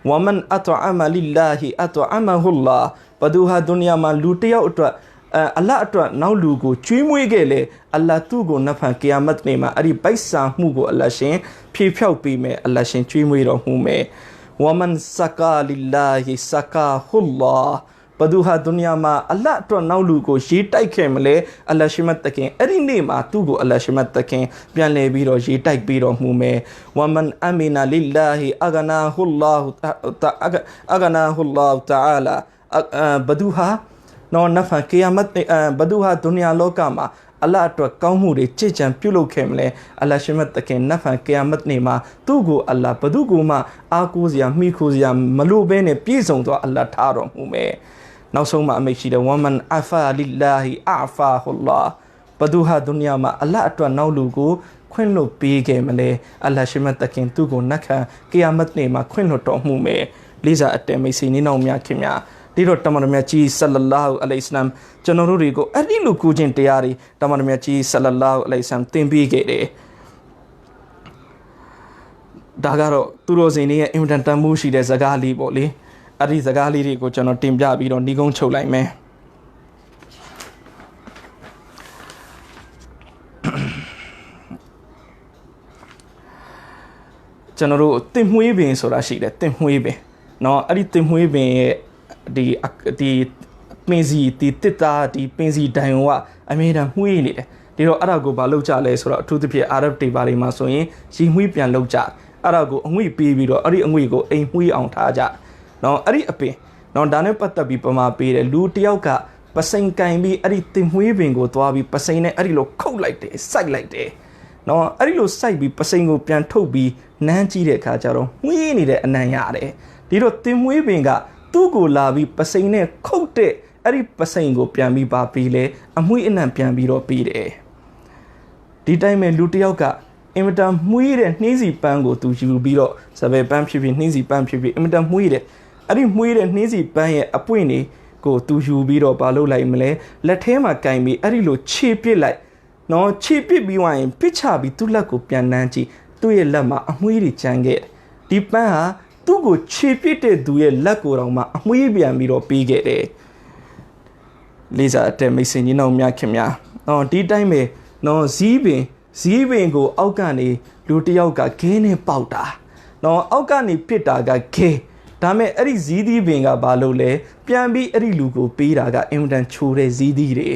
ဝမန်အတအမ lillahi အတအမဟူလာဘဒူဟာဒုနီယာမှာလူတစ်ယောက်အတွက်အလ္လာဟ်အတွက်နောက်လူကိုကျွေးမွေးခဲ့လေအလ္လာဟ်သူ့ကိုနဖန်ကီယာမတ်နေ့မှာအဲ့ဒီပိုက်ဆံမှုကိုအလ္လာဟ်ရှင်ဖြေဖြောက်ပေးမယ်အလ္လာဟ်ရှင်ကျွေးမွေးတော်မူမယ်ဝမန်စကာလ lillahi စကာဟူလာဘဒူဟာဒုနီယာမှာအလ္လာဟ်အတွက်နောက်လူကိုရေးတိုက်ခဲ့မလဲအလ္လာဟ်ရှိမတ်တခင်အဲ့ဒီနေ့မှာသူ့ကိုအလ္လာဟ်ရှိမတ်တခင်ပြန်လဲပြီးတော့ရေးတိုက်ပြီးတော့မှုမယ်ဝမန်အမီနာလ lillahi အဂနာဟူလာတာအာလာဘဒူဟာနော်နဖန်ကီယာမတ်ဘဒူဟာဒုနီယာလောကမှာအလ္လာဟ်အတွက်ကောင်းမှုတွေကြည်ကြံပြုလုပ်ခဲ့မလဲအလ္လာဟ်ရှိမတ်တခင်နဖန်ကီယာမတ်နေ့မှာသူ့ကိုအလ္လာဟ်ဘဒူကိုမှအားကိုးစရာမိခိုးစရာမလိုဘဲနဲ့ပြည့်စုံသောအလ္လာဟ်ထားတော်မူမယ်နောက်ဆုံးမှာအမိတ်ရှိတယ်ဝမန်အဖာလ lillahi အဖာဟူလာဘဒူဟာဒုနီယာမှာအလ္လာဟ်အတွက်နောက်လူကိုခွင့်လွှတ်ပေးခဲ့မလဲအလ္လာဟ်ရှိမတ်တခင်သူ့ကိုနတ်ခံကီယာမတ်နေ့မှာခွင့်လွှတ်တော်မူမယ်လေးစားအတဲမိတ်ဆွေနေအောင်များခင်များဒီတော့တမန်တော်မြတ်ကြီးဆလလောအလိုင်စလမ်ကျွန်တော်တို့တွေကိုအဲ့ဒီလိုကူခြင်းတရားတွေတမန်တော်မြတ်ကြီးဆလလောအလိုင်စလမ်သင်ပေးခဲ့တယ်ဒါကတော့သူတို့စိန်ရဲ့အင်မတန်တန်မိုးရှိတဲ့ဇကားလေးပေါ့လေအဲ့ဒီစကားလေးတွေကိုကျွန်တော်တင်ပြပြီးတော့ညီကုန်းချုပ်လိုက်မယ်ကျွန်တော်တို့တင်မွေးပင်ဆိုတာရှိတယ်တင်မွေးပင်เนาะအဲ့ဒီတင်မွေးပင်ရဲ့ဒီပင်စီဒီတစ်တာဒီပင်စီတိုင်ကအမြဲတမ်းမှွေးနေတယ်ဒီတော့အဲ့ဒါကိုဘာလုပ်ကြလဲဆိုတော့အထူးသဖြင့်အာရဗ်တွေပါတွေမှာဆိုရင်ရီမှွေးပြန်လုပ်ကြအဲ့ဒါကိုအငွေ့ပေးပြီးတော့အဲ့ဒီအငွေ့ကိုအိမ်မှွေးအောင်ထားကြနော်အဲ့ဒီအပင်နော်ဒါနဲ့ပတ်သက်ပြီးပမာပေးတယ်လူတယောက်ကပစိန်ကင်ပြီးအဲ့ဒီတင်မွေးပင်ကိုသွားပြီးပစိန်နဲ့အဲ့ဒီလိုခုတ်လိုက်တယ်စိုက်လိုက်တယ်နော်အဲ့ဒီလိုစိုက်ပြီးပစိန်ကိုပြန်ထုတ်ပြီးနမ်းကြည့်တဲ့အခါကျတော့မှွေးနေတဲ့အနံ့ရတယ်ဒီတော့တင်မွေးပင်ကသူ့ကိုလာပြီးပစိန်နဲ့ခုတ်တဲ့အဲ့ဒီပစိန်ကိုပြန်ပြီးပါပြီးလေအမွှေးအနံ့ပြန်ပြီးတော့ပြီးတယ်ဒီတိုင်းပဲလူတယောက်ကအင်မတန်မှွေးတဲ့နှင်းစီပန်းကိုသူယူပြီးတော့စပယ်ပန်းဖြစ်ဖြစ်နှင်းစီပန်းဖြစ်ဖြစ်အင်မတန်မှွေးတဲ့အဲ့ဒီမှွေးတဲ့နှင်းစီပန်းရဲ့အပွင့်တွေကိုသူယူပြီးတော့ဘာလုပ်လိုက်မလဲလက်ထဲမှာကင်ပြီးအဲ့ဒီလိုခြေပစ်လိုက်နော်ခြေပစ်ပြီးွားရင်ပစ်ချပြီးသူ့လက်ကိုပြန်နှမ်းကြည့် သူ့ရဲ့လက်မှာအမွှေးတွေကျန်ခဲ့တယ်ဒီပန်းဟာသူ့ကိုခြေပစ်တဲ့သူရဲ့လက်ကိုတောင်မှအမွှေးပြန်ပြီးတော့ပေးခဲ့တယ်လေးစားတဲ့မိတ်ဆွေညီနောင်များခင်များဒီတိုင်းပဲဇီးပင်ကိုအောက်ကနေလူတယောက်ကခဲနဲ့ပေါက်တာအောက်ကနေပစ်တာကခဲဒါမဲ့အဲ့ဒီဇီးသီးပင်ကဘာလို့လဲပြန်ပြီးအဲ့ဒီလူကိုပေးတာကအင်မတန်ချိုးတဲ့ဇီးသီးတွေ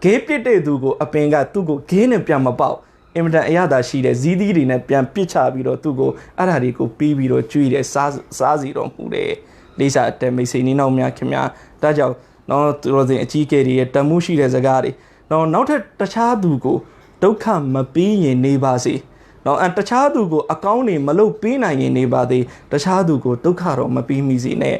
ခဲပစ်တဲ့သူကိုအပင်ကသူ့ကိုခဲနဲ့ပြန်မပေါက်အင်မတန်အရသာရှိတဲ့ဇီးသီးတွေနဲ့ပြန်ပစ်ချပြီးတော့သူ့ကိုအဲ့ဒါတွေကိုပြီးပြီးတော့ကျွေးတယ်စားစီတော့မှုတယ်လေးစားတဲ့မိတ်ဆွေနီးနောက်များခင်များဒါကြောင့်သူတို့စဉ်အကြီးကဲတွေရဲ့တမှုရှိတဲ့စကားတွေနောက်ထပ်တခြားသူကိုဒုက္ခမပေးရင်နေပါစေတခြားသူကိုအကောင်းနေမလုပ်ပေးနိုင်ရင်နေပါသေးတခြားသူကိုဒုက္ခတော့မပေးမိစေနဲ့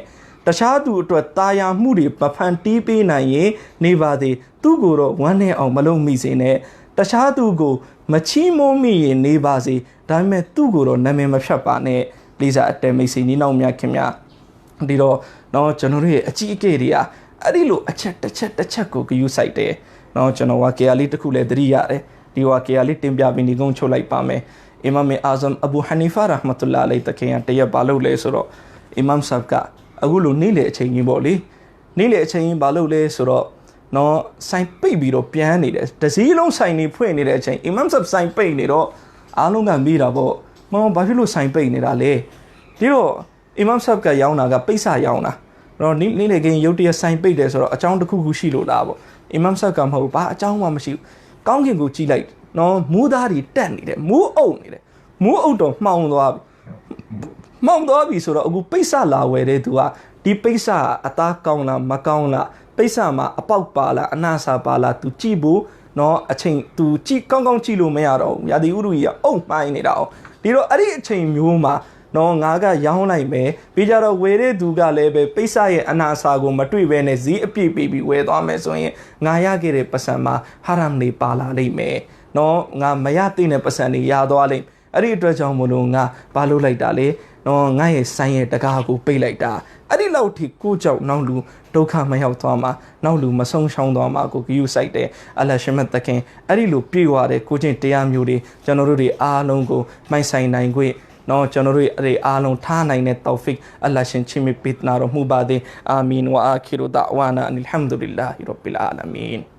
တခြားသူအတွက်တာယာမှုတွေပဖန်တီးပေးနိုင်ရင်နေပါသေးသူ့ကိုတော့ဝမ်းနဲ့အောင်မလုပ်မိစေနဲ့တခြားသူကိုမချီးမွမ်းမိရင်နေပါစေဒါပေမဲ့သူ့ကိုတော့နာမည်မဖြတ်ပါနဲ့လေးစားအတဲမိတ်ဆွေညီနောင်များခင်များဒီတော့ကျွန်တော်တို့ရဲ့အကြီးအကဲတွေကအဲ့ဒီလိုအချက်တစ်ချက်ကိုဂရုစိုက်တယ်ကျွန်တော်ဝါကေယာလေးတစ်ခုလည်းသတိရတယ်ဒီဝါကေယာလေးတင်ပြပြီးဒီကုန်းချုပ်လိုက်ပါမယ်အီမမ်အာဇမ်အဘူဟနီဖာရာဟ်မတ်တူလာအလိုင်တခင်တရက်ဘာလုပ်လဲဆိုတော့အီမမ်ဆပ်ကအခုလိုနေ့လေအချိန်ကြီးပေါ့လေနေ့လေအချိန်ကြီးဘာလုပ်လဲဆိုတော့ဆိုင်ပိတ်ပြီးတော့ပြန်နေတယ်တစည်းလုံးဆိုင်နေဖွင့်နေတဲ့အချိန်အီမမ်ဆပ်ဆိုင်ပိတ်နေတော့အားလုံးကမေးတာပေါ့ဘာဖြစ်လို့ဆိုင်ပိတ်နေတာလဲဒီတော့အီမမ်ဆပ်ကရောင်းတာကပိတ်စရောင်းတာနေ့လေကင်းရုတ်တရက်ဆိုင်ပိတ်တယ်ဆိုတော့အကြောင်းတစ်ခုခုရှိလို့လားပေါ့အီမမ်ဆပ်ကမဟုတ်ဘာအကြောင်းမှမရှိဘူးကောင်းကင်ကိုကြည့်လိုက်မူးသားတွေတက်နေတယ်မူးအုပ်နေတယ်မူးအုပ်တော့မှောင်သွားပြီဆိုတော့အခုပိတ်စလာဝယ်တဲ့သူကဒီပိတ်စအသားကောင်းလားမကောင်းလားပိတ်စမှာအပေါက်ပါလားအနာစာပါလားသူကြည့်ဖို့အချိန်သူကြည့်ကောင်းကြည့်လို့မရတော့ဘူးရာသီဥတုကြီးကအုပ်မှိုင်းနေတာဒီတော့အဲ့ဒီအချိန်မျိုးမှာငါကရောင်းလိုက်မယ်ပြီးကြတော့ဝယ်တဲ့သူကလည်းပဲပိတ်စရဲ့အနာစာကိုမတွေ့ဘဲနဲ့ဈေးအပြည့်ပေးပြီးဝယ်သွားမယ်ဆိုရင်ငါရခဲ့တဲ့ပတ်စံမှာဟာရမ်နေပါလာလိမ့်မယ်ငါမရတဲ့ပတ်စံတွေရသွားလိမ့်အဲ့ဒီအတွက်ကြောင့်မလို့ငါဘာလို့လိုက်တာလဲငါရဲ့ဆိုင်ရဲ့တကားကိုပိတ်လိုက်တာအဲ့ဒီလောက်ထိကိုကြောက်နောက်လူဒုက္ခမရောက်သွားမှာနောက်လူမဆုံးရှုံးသွားမှာကိုဂရုစိုက်တယ်အလ္လာဟ်ရှမတ်တခင်အဲ့ဒီလိုပြေဝတဲ့ကိုချင်းတရားမျိုးတွေကျွန်တော်တို့တွေအားလုံးကိုမိုက်ဆိုင်နိုင်ခွင့်ကျွန်တော်တို့အဲ့အားလုံးထားနိုင်တဲ့တောဖစ်အလ္လာဟ်ရှင်ချီးမြှင့်ပေးနာတော်မူပါသည်အာမင်ဝါအာခီရူဒအဝါနာအလ်ဟမ်ဒူလ illah ရဘ်ဘီလ်အာလမင်